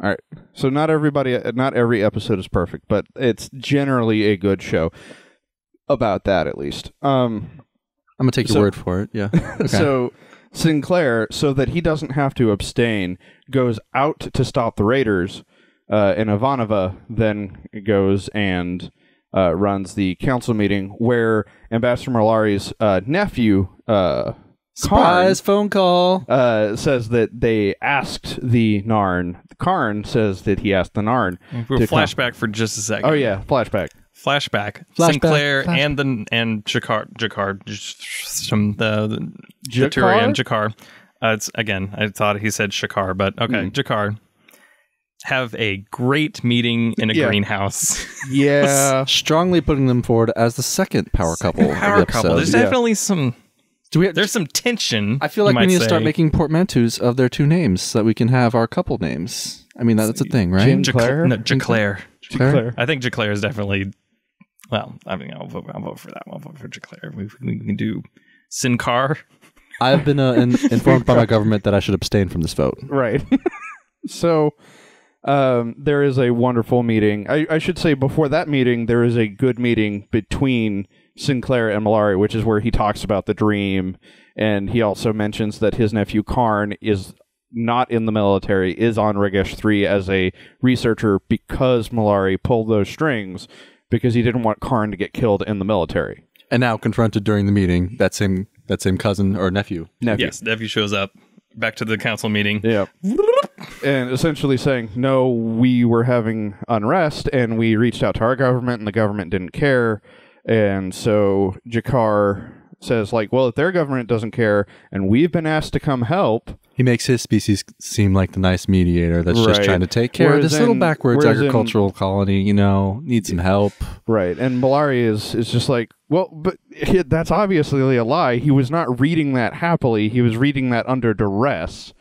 All right. So not every episode is perfect, but it's generally a good show. About that, at least. I'm going to take your word for it, yeah. Okay. So Sinclair, so that he doesn't have to abstain, goes out to stop the raiders, and Ivanova then goes and runs the council meeting where Ambassador Malari's nephew, surprise phone call, says that they asked the Narn. Karn says that he asked the Narn. We'll flashback for just a second. Oh yeah, flashback. Sinclair and Jakar from the Turian Jakar. It's again, I thought he said Shakar, but okay, Jakar have a great meeting in a greenhouse. Yeah, strongly putting them forward as the second power couple. There's definitely some. There's some tension. I feel like we need to start making portmanteaus of their two names so that we can have our couple names. I mean, that's a thing, right? Jaclair. I think Jaclair is definitely. Well, I mean, I'll vote for that. I'll vote for Jaclair. We can do Sinkar. I've been informed by my government that I should abstain from this vote. Right. So there is a wonderful meeting. I should say before that meeting, there is a good meeting between Sinclair and Malari, which is where he talks about the dream. And he also mentions that his nephew Karn is not in the military, is on Regesh 3 as a researcher because Malari pulled those strings because he didn't want Karn to get killed in the military. And now confronted during the meeting, that same cousin or nephew. Yes, nephew shows up back to the council meeting. Yeah. And essentially saying, no, we were having unrest and we reached out to our government and the government didn't care. And so Jakar says, like, well, if their government doesn't care and we've been asked to come help. He makes his species seem like the nice mediator that's just trying to take care of this little backwards agricultural colony, needs some help. Right. And Malari is just like, well, but that's obviously a lie. He was not reading that happily. He was reading that under duress.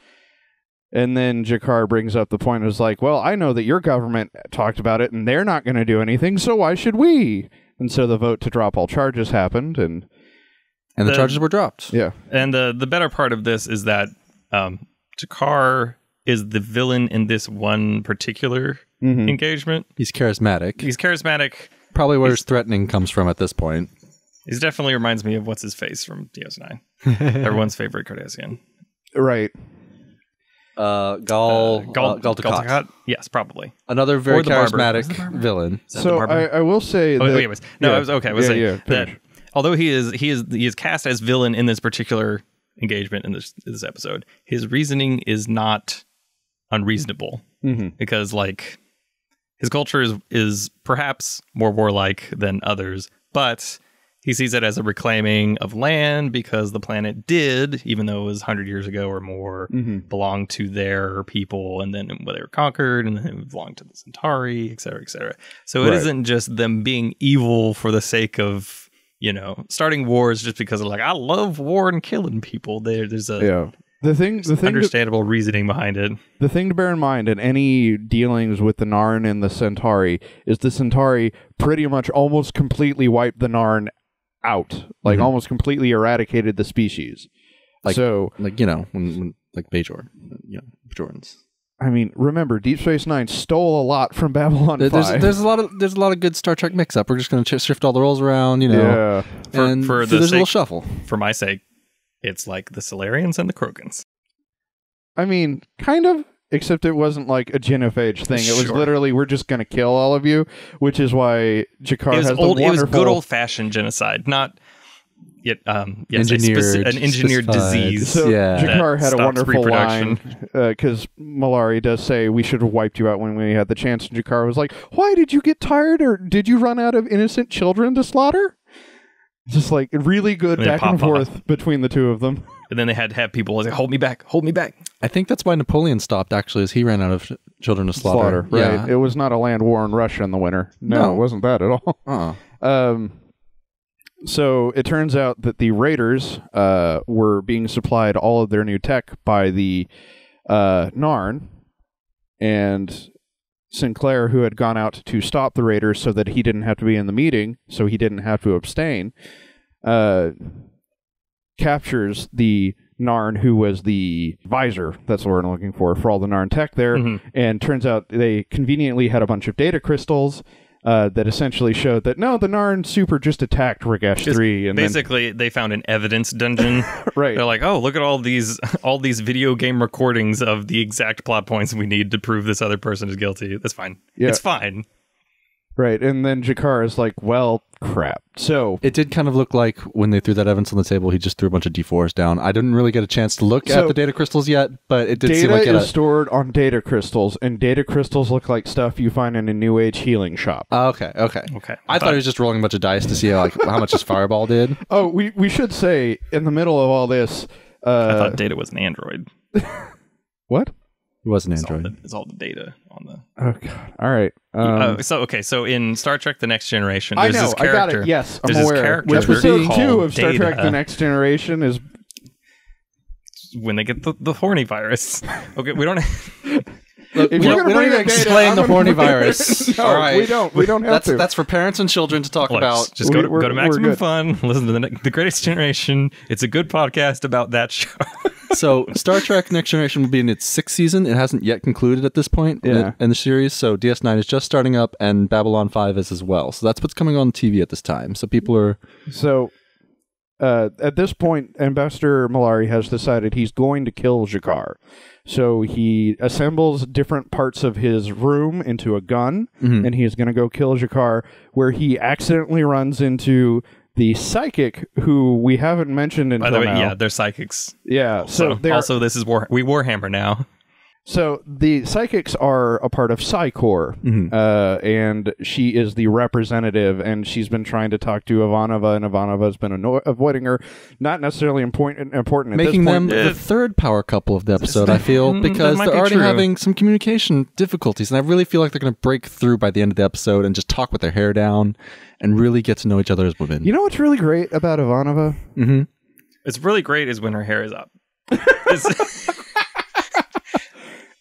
And then Jakar brings up the point, is like, well, I know that your government talked about it and they're not going to do anything, so why should we? And so the vote to drop all charges happened, and the charges were dropped. Yeah. And the better part of this is that Jakar is the villain in this one particular engagement. He's charismatic. Probably where his threatening comes from at this point. He definitely reminds me of what's his face from DS9. Everyone's favorite Cardassian. Right. Gul Dukat. Yes, probably. Another very charismatic villain. So I will say that... Anyways, I was saying that although he is cast as villain in this particular engagement in this episode, his reasoning is not unreasonable because his culture is perhaps more warlike than others, but He sees it as a reclaiming of land because the planet did, even though it was 100 years ago or more, belong to their people, and then they were conquered, and then it belonged to the Centauri, et cetera, et cetera. So it isn't just them being evil for the sake of, starting wars just because of I love war and killing people. There's a the thing understandable reasoning behind it. The thing to bear in mind in any dealings with the Narn and the Centauri is the Centauri pretty much almost completely wiped the Narn out, almost completely eradicated the species. When Bajor, Bajorans. I mean, remember, Deep Space Nine stole a lot from Babylon 5. There's a lot of good Star Trek mix-up. We're just going to shift all the roles around, For there's a little shuffle. For my sake, it's like the Solarians and the Krogans. I mean, kind of, except it wasn't like a genophage thing. It was literally, we're just going to kill all of you, which is why Jakar has the wonderful... It was good old-fashioned genocide, not... an engineered disease. So Jakar had a wonderful line because Malari does say we should have wiped you out when we had the chance. And Jakar was like, "Why did you get tired, or did you run out of innocent children to slaughter?" Just really good back and forth between the two of them. And then they had to have people hold me back, hold me back. I think that's why Napoleon stopped. Actually, as he ran out of children to slaughter. Right? Yeah. It was not a land war in Russia in the winter. No, it wasn't that at all. So it turns out that the Raiders were being supplied all of their new tech by the Narn, and Sinclair, who had gone out to stop the Raiders so that he didn't have to be in the meeting, so he didn't have to abstain, captures the Narn, who was the visor, that's what we're looking for all the Narn tech there, and turns out they conveniently had a bunch of data crystals that essentially showed that, no, the Narn Super just attacked Ragesh 3. And basically, they found an evidence dungeon. Right. They're like, oh, look at all these video game recordings of the exact plot points we need to prove this other person is guilty. That's fine. Yeah. It's fine. Right, and then Jakar is like, well, crap. So it did kind of look like when they threw that evidence on the table, he just threw a bunch of D4s down. I didn't really get a chance to look at the data crystals yet, but it did seem like data is stored on data crystals, and data crystals look like stuff you find in a New Age healing shop. Okay. I thought he was just rolling a bunch of dice to see how much his fireball did. Oh, we should say, in the middle of all this... I thought Data was an android. What? It was an android. It's all the data on the... Oh, God. All right. So in Star Trek The Next Generation, there's this character... I got it. Yes, I'm aware. Episode 2 of Star Trek The Next Generation is... when they get the horny virus. Okay, we don't... Look, we don't even explain the horny virus. No, all right. We don't have to. That's for parents and children to talk about. Just go to Maximum Fun, listen to the Greatest Generation. It's a good podcast about that show. So Star Trek Next Generation will be in its 6th season. It hasn't yet concluded at this point in the series. So DS9 is just starting up, and Babylon 5 is as well. So that's what's coming on TV at this time. So people are... So at this point, Ambassador Malari has decided he's going to kill Jakar. So he assembles different parts of his room into a gun, and he is going to go kill Jakar, where he accidentally runs into the psychic, who we haven't mentioned until now. By the way, yeah, they're psychics. Yeah. Also, this is we Warhammer now. So the psychics are a part of Psi Corps, and she is the representative, and she's been trying to talk to Ivanova, and Ivanova's been avoiding her. Not necessarily important at Making this point. them the third power couple of the episode, I feel, because they're already having some communication difficulties, and I really feel like they're going to break through by the end of the episode and just talk with their hair down and really get to know each other as women. You know what's really great about Ivanova? It's really great is when her hair is up.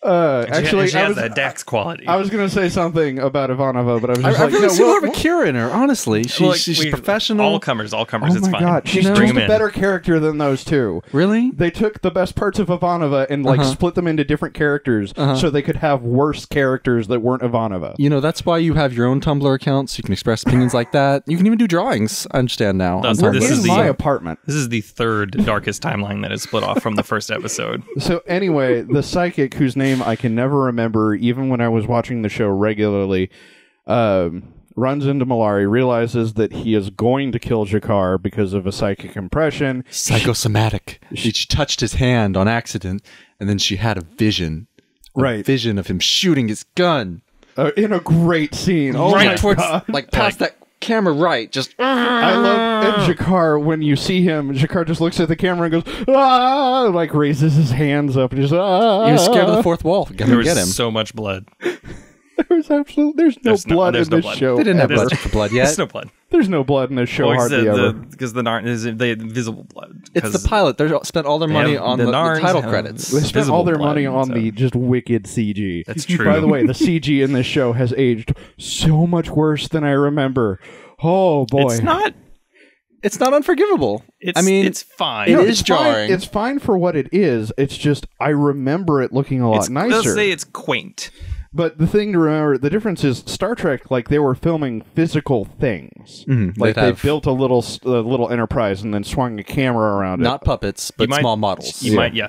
Actually, she has that Dax quality. I was going to say something about Ivanova, but I was just I really see more of a cure in her, honestly. She's professional. All comers, oh it's fine. Oh my God, she's just a better character than those two. Really? They took the best parts of Ivanova and split them into different characters so they could have worse characters that weren't Ivanova. You know, that's why you have your own Tumblr account, so you can express opinions like that. You can even do drawings, I understand now. This is my apartment. This is the third darkest timeline that is split off from the first episode. So anyway, the psychic, whose name I can never remember, even when I was watching the show regularly, runs into Malari, realizes that he is going to kill Jakar because of a psychic impression. Psychosomatic. She touched his hand on accident, and then she had a vision. A vision of him shooting his gun. In a great scene. Oh right my towards, God. past that camera right. Just I love Jakar when you see him. Jakar just looks at the camera and goes, ah, like raises his hands up and just, ah. He was scared of the fourth wall. There was Get him. so much blood. There's no blood in this show. They didn't have ever. much for blood yet. There's no blood. There's no blood in this show hardly ever. Because the Narn is they had visible blood. It's the pilot. They spent all their money on the title credits. They spent all their money on so. the just wicked CG. That's true. By the way, the CG in this show has aged so much worse than I remember. Oh boy, It's not unforgivable. It's fine. It is jarring. It's fine for what it is. It's just I remember it looking a lot nicer. Let's say it's quaint. But the thing to remember, the difference is Star Trek, like they were filming physical things. Mm-hmm. Like they built a little Enterprise and then swung a camera around it. Not puppets, but small models.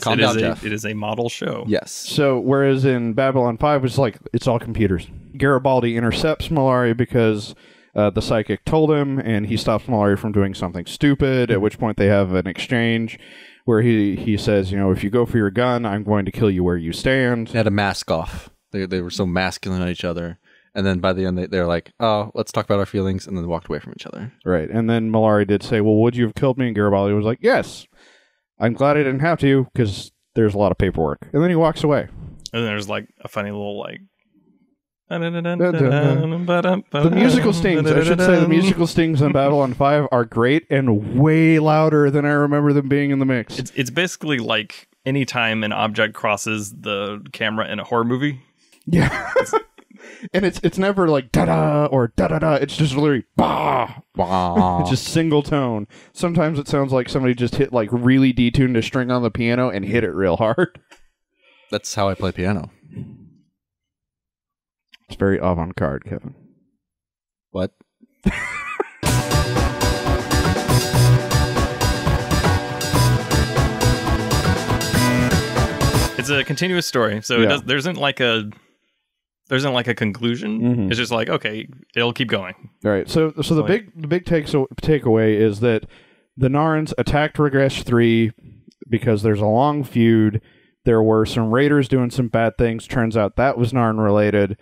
Calm down, Jeff. It is a model show. Yes. So whereas in Babylon 5, it's like it's all computers. Garibaldi intercepts Malari because the psychic told him, and he stops Malari from doing something stupid, at which point they have an exchange where he says, if you go for your gun, I'm going to kill you where you stand. They had a mask off. They were so masculine at each other. And then by the end, they're like, oh, let's talk about our feelings, and then they walked away from each other. Right. And then Malari did say, well, would you have killed me? And Garibaldi was like, yes. I'm glad I didn't have to, because there's a lot of paperwork. And then he walks away. And then there's like a funny little like... The musical stings, I should say, the musical stings on Babylon 5 are great and way louder than I remember them being in the mix. It's basically like anytime an object crosses the camera in a horror movie. Yeah. And it's never like da-da or da-da-da. It's just literally bah. It's just single tone. Sometimes it sounds like somebody just hit like really detuned a string on the piano and hit it real hard. That's how I play piano. It's very avant-garde, Kevin. What? It's a continuous story, so there isn't like a conclusion. Mm-hmm. It's just like, okay, it'll keep going. All right. So the big takeaway is that the Narns attacked Regress 3 because there's a long feud. There were some raiders doing some bad things. Turns out that was Narn related.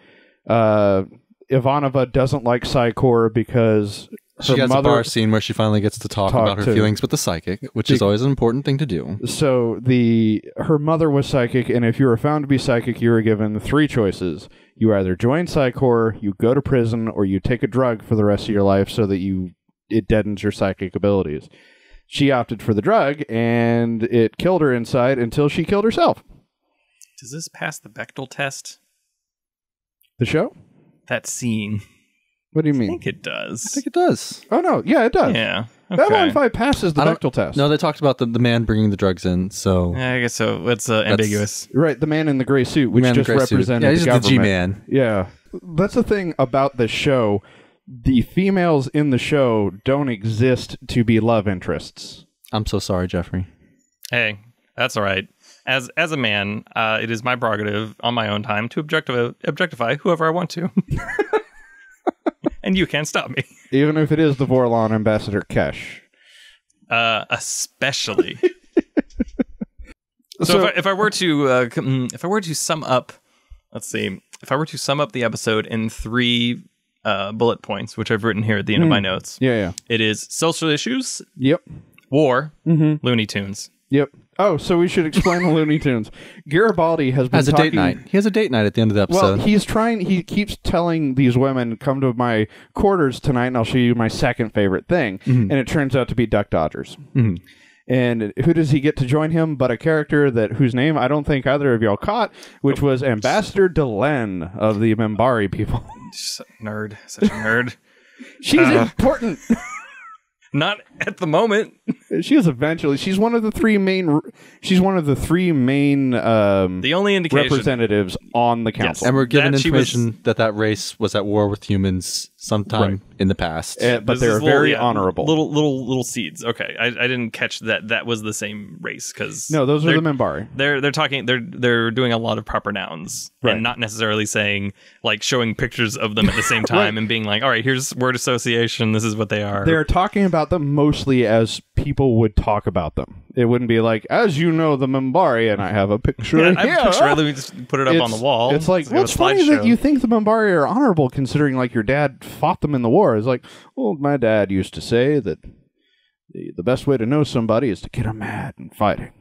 Ivanova doesn't like Psychor because she has a bar scene where she finally gets to talk about her feelings with the psychic, which is always an important thing to do. So her mother was psychic, and if you were found to be psychic, you were given 3 choices. You either join Psychor, you go to prison, or you take a drug for the rest of your life so that it deadens your psychic abilities. She opted for the drug, and it killed her inside until she killed herself. Does this pass the Bechdel test? The show? That scene. What do you mean? I think it does. I think it does. Oh, no. Yeah, it does. Yeah. Okay. Babylon 5 passes the Bechdel test. No, they talked about the man bringing the drugs in, so... Yeah, I guess so. It's ambiguous. Right, the man in the gray suit, which just represented the government. The G-man. Yeah. That's the thing about the show. The females in the show don't exist to be love interests. I'm so sorry, Jeffrey. Hey, that's all right. As a man, it is my prerogative on my own time to objectify whoever I want to. And you can't stop me. Even if it is the Vorlon Ambassador Kesh. Especially. So if I were to sum up, let's see, if I were to sum up the episode in 3 bullet points, which I've written here at the end of my notes. Yeah. It is social issues. Yep. War. Mm-hmm. Looney Tunes. Yep. Oh, so we should explain the Looney Tunes. Garibaldi has been talking... date night. He has a date night at the end of the episode. Well, he keeps telling these women, come to my quarters tonight and I'll show you my second favorite thing. Mm-hmm. And it turns out to be Duck Dodgers. Mm-hmm. And who does he get to join him but a character whose name I don't think either of y'all caught, which was Ambassador Delenn of the Membari people. Such a nerd. She's important. Not at the moment. She is eventually. She's one of the 3 main. She's one of the 3 main. The only indication representatives on the council, and we're given information that race was at war with humans sometime in the past. But they're very honorable. Little seeds. Okay, I didn't catch that was the same race because no, those are the Membari. They're talking. They're doing a lot of proper nouns and not necessarily saying like showing pictures of them at the same time and being like, all right, here's word association. This is what they are. They're talking about them mostly as people would talk about them. It wouldn't be like, as you know, the Minbari, and I have a picture. Yeah, I have a picture. Let me just put it up on the wall. It's like, well, it's funny that you think the Minbari are honorable, considering like your dad fought them in the war. It's like, well, my dad used to say that the best way to know somebody is to get them mad and fighting.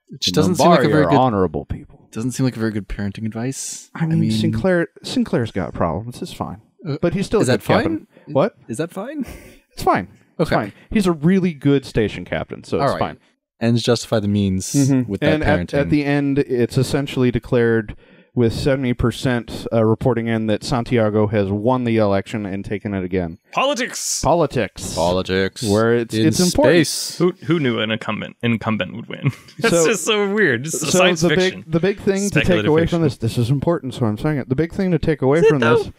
It just doesn't seem like a very good honorable people. Doesn't seem like a very good parenting advice. I mean, Sinclair's got problems. It's fine, but he's still is a that good fine? captain. What? Is that fine? It's fine. It's Okay. fine. He's a really good station captain, so it's fine. Ends justify the means with that And parenting. at the end, it's essentially declared with 70% reporting in that Santiago has won the election and taken it again. Politics. Where it's important. Space. Who knew an incumbent would win? That's just so weird. Just science fiction. The big thing to take away from this is important, so I'm saying it. The big thing to take away from this,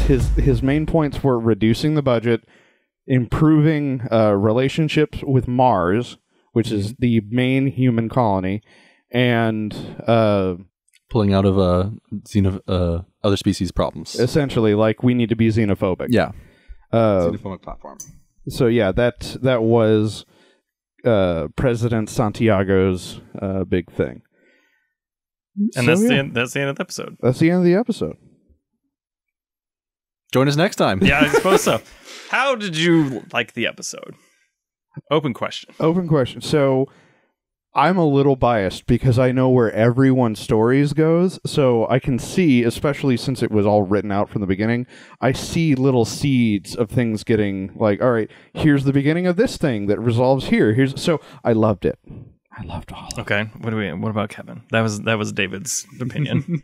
his main points were reducing the budget, improving relationships with Mars, which is the main human colony, and pulling out of other species problems. Essentially, like, we need to be xenophobic. Yeah. Xenophobic platform. So yeah, that was President Santiago's big thing. And that's the end of the episode. That's the end of the episode. Join us next time. Yeah, I suppose so. How did you like the episode? Open question. So I'm a little biased because I know where everyone's stories goes. So I can see, especially since it was all written out from the beginning, I see little seeds of things getting like, all right, here's the beginning of this thing that resolves here. So I loved it. I loved all of it. Okay. What about Kevin? That was David's opinion.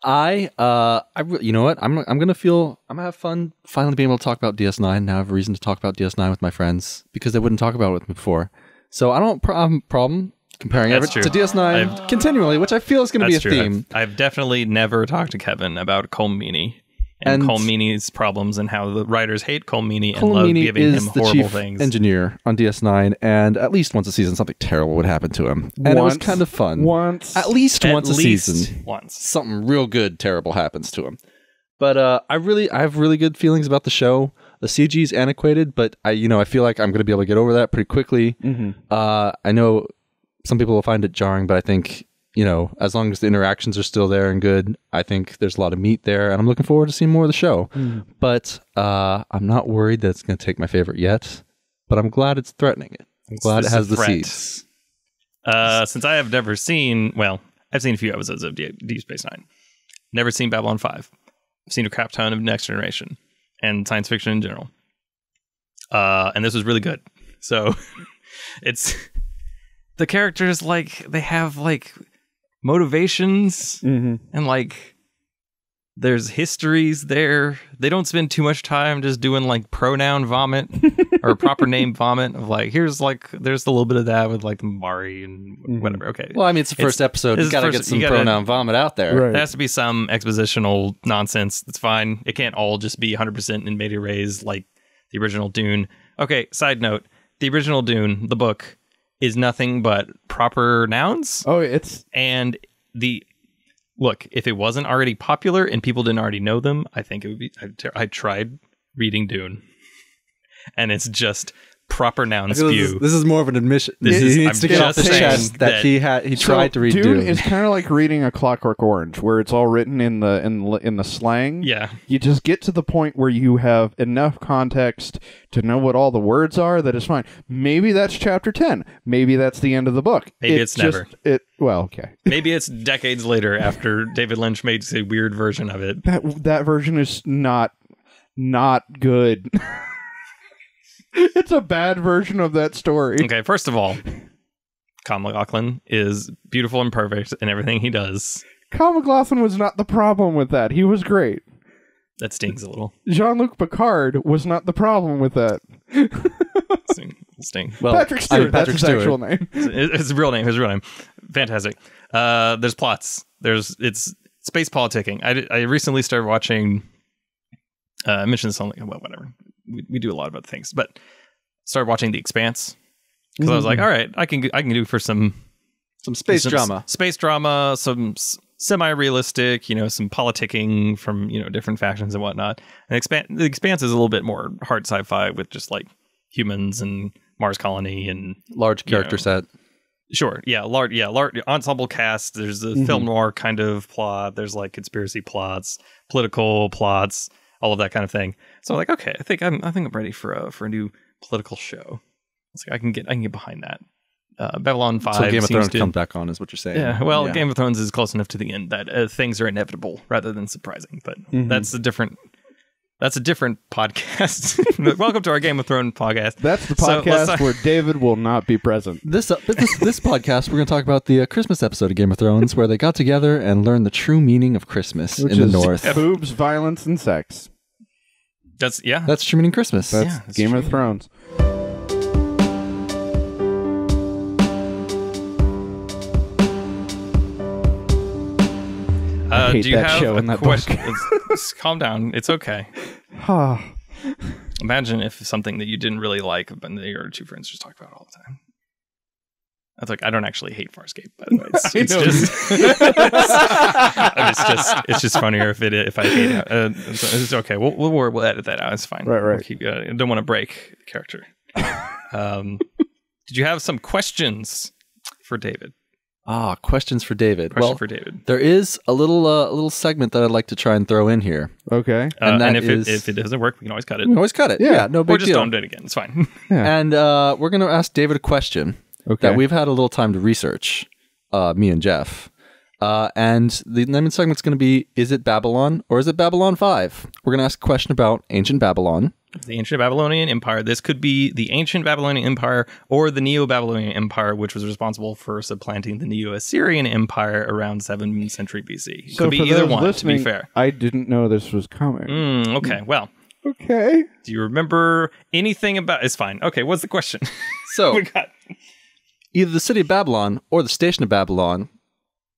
you know what? I'm gonna have fun finally being able to talk about DS9. Now I have a reason to talk about DS9 with my friends because they wouldn't talk about it with me before. So I don't have a problem comparing it to DS9 continually, which I feel is going to be a theme. I've definitely never talked to Kevin about Cole Meany and Cole Meany's problems and how the writers hate Cole Meany and love giving him horrible things. Engineer on DS9, and at least once a season something terrible would happen to him, and it was kind of fun. At least once a season, something real good terrible happens to him. But I have really good feelings about the show. The CG is antiquated, but I feel like I'm going to be able to get over that pretty quickly. I know some people will find it jarring, but I think, as long as the interactions are still there and good, I think there's a lot of meat there, and I'm looking forward to seeing more of the show. But I'm not worried that it's going to take my favorite yet, but I'm glad it's threatening it. I'm glad it has the seeds. Since I have never seen, I've seen a few episodes of Deep Space Nine. Never seen Babylon 5. I've seen a crap ton of Next Generation and science fiction in general. And this was really good. So it's the characters, like, they have like motivations and like there's histories there. They don't spend too much time just doing like pronoun vomit or proper name vomit of like, there's a little bit of that with like Mari and whatever. Okay. Well, I mean, it's the first episode. You got to get some pronoun vomit out there. Right. There has to be some expositional nonsense. That's fine. It can't all just be 100% in Beta Rays like the original Dune. Okay, side note. The original Dune, the book, is nothing but proper nouns. Look, if it wasn't already popular and people didn't already know them, I think it would be. I tried reading Dune, and it's just proper noun spew. This is more of an admission. He needs to get off the chest that he tried to read Dune. Dune is kind of like reading A Clockwork Orange, where it's all written in the slang. Yeah, you just get to the point where you have enough context to know what all the words are. That is fine. Maybe that's chapter 10. Maybe that's the end of the book. Maybe it's never. Okay. Maybe it's decades later after David Lynch made a weird version of it. That version is not good. It's a bad version of that story. Okay, first of all, Kyle MacLachlan is beautiful and perfect in everything he does. Kyle MacLachlan was not the problem with that. He was great. That stings a little. Jean-Luc Picard was not the problem with that. Sting. Well, Patrick Stewart. That's his actual name. It's his real name. Fantastic. There's plots. It's space politicking. I recently started watching. I mentioned this on whatever. We do a lot of other things, but started watching The Expanse because I was like, all right, I can do for some space drama, some semi-realistic, some politicking from, different factions and whatnot. And The Expanse is a little bit more hard sci-fi with just like humans and Mars colony and large character set. Sure. Yeah. Large ensemble cast. There's a film noir kind of plot. There's like conspiracy plots, political plots, all of that kind of thing. So like, okay, I think I'm ready for a new political show. It's like I can get behind that. Babylon 5. So Game of Thrones comes back on, is what you're saying. Yeah. Well, Game of Thrones is close enough to the end that things are inevitable rather than surprising. But that's a different podcast. Welcome to our Game of Thrones podcast. That's the podcast where David will not be present. This podcast, we're going to talk about the Christmas episode of Game of Thrones, where they got together and learned the true meaning of Christmas in the North. Boobs, violence, and sex. That's true meaning Christmas. That's Game of Thrones. I hate do you that have show a in that question? book. Calm down. It's okay. Imagine if something that you didn't really like, but your two friends just talk about it all the time. That's like, I don't actually hate Farscape, by the way. It's just funnier if I hate it. It's okay. We'll edit that out. It's fine. Right. We'll keep, I don't want to break the character. Did you have some questions for David? Questions for David. For David. There is a little segment that I'd like to try and throw in here. Okay. And if it doesn't work, we can always cut it. We can always cut it. Yeah, no big deal. Or just don't do it again. It's fine. Yeah. And we're going to ask David a question that we've had a little time to research, me and Jeff. And the name of the segment's going to be, is it Babylon or is it Babylon 5? We're going to ask a question about ancient Babylon. The ancient Babylonian Empire. This could be the ancient Babylonian Empire or the Neo-Babylonian Empire, which was responsible for supplanting the Neo-Assyrian Empire around 7th century BC. It could be either one, to be fair. I didn't know this was coming. Okay, well. Okay. Do you remember anything about... It's fine. Okay, what's the question? So, we got... either the city of Babylon or the station of Babylon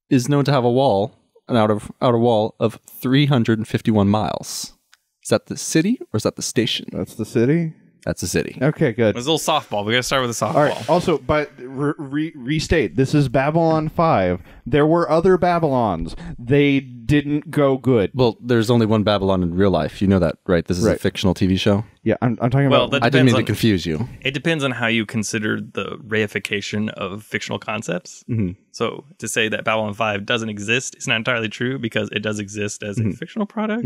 is known to have an outer wall of 351 miles. Is that the city or is that the station? That's the city? That's the city. Okay, good. It was a little softball. We got to start with a softball. All right. Also, but restate, this is Babylon 5. There were other Babylons. They didn't go good. Well, there's only one Babylon in real life. You know that, right? This is a fictional TV show. Yeah, I'm talking about... I didn't mean to confuse you. It depends on how you consider the reification of fictional concepts. So to say that Babylon 5 doesn't exist is not entirely true because it does exist as a fictional product.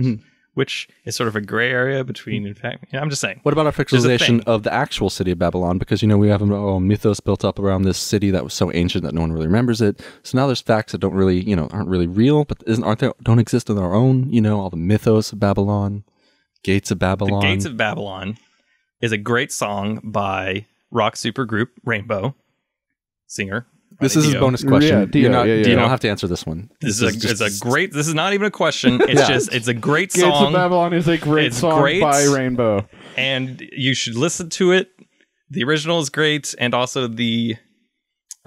Which is sort of a gray area between, in fact, I'm just saying. What about our fictionalization of the actual city of Babylon? Because, we have a mythos built up around this city that was so ancient that no one really remembers it. So now there's facts that don't really, aren't really real, but don't exist on their own. All the mythos of Babylon, Gates of Babylon. The Gates of Babylon is a great song by rock supergroup Rainbow, singer. This is a bonus question. You don't have to answer this one. This is not even a question. It's a great song. Gates of Babylon is a great song by Rainbow. And you should listen to it. The original is great, and also the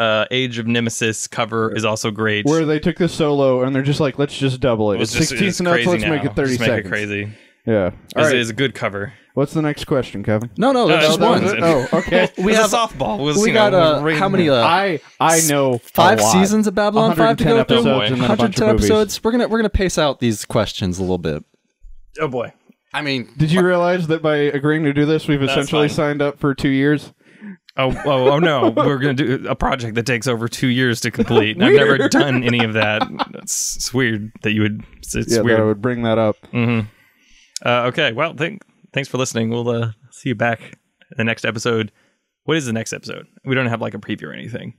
Age of Nemesis cover is also great. Where they took the solo and they're just like, let's just double it. It's 16 notes, let's make it 30 just seconds. Make it crazy. Yeah. It's a good cover. What's the next question, Kevin? No, that's just one. Oh, okay. We have a softball. We got how many? I know 5 seasons of Babylon 5 to go through. 110 episodes. We're gonna pace out these questions a little bit. Oh boy. I mean, did you realize that by agreeing to do this, we've essentially signed up for 2 years? Oh no! We're gonna do a project that takes over 2 years to complete. I've never done any of that. It's weird that you would. It's weird. That I would bring that up. Okay. Well, thanks for listening. We'll see you back in the next episode. What is the next episode? We don't have like a preview or anything.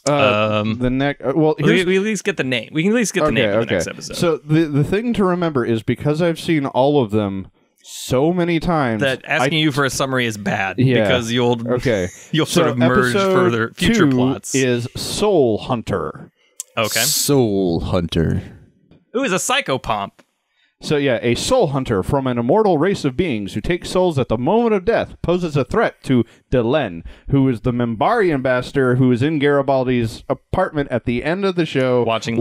The next. We at least get the name. We can at least get the name of the next episode. So the thing to remember is because I've seen all of them so many times that asking you for a summary is bad because you'll sort of merge further future plots. Is Soul Hunter. Okay. Soul Hunter. Who is a psychopomp? So a soul hunter from an immortal race of beings who take souls at the moment of death poses a threat to Delenn, who is the Minbari ambassador who is in Garibaldi's apartment at the end of the show watching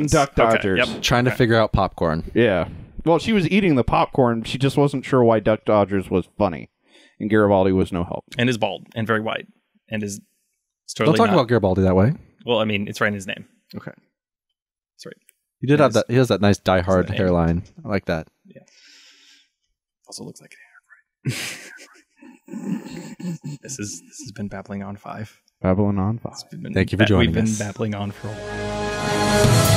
Duck Dodgers. Okay, yep. Trying to figure out popcorn. Yeah. Well, she was eating the popcorn. She just wasn't sure why Duck Dodgers was funny. And Garibaldi was no help. And is bald and very white. And is totally Don't talk about Garibaldi that way. Well, I mean, it's right in his name. Okay. That's right. He did have that. He has that nice Die Hard the name. hairline. I like that. Also looks like an Anakin. This has been Babbling on 5. Babylon on 5. Thank you for joining We've been us. babbling on for a while.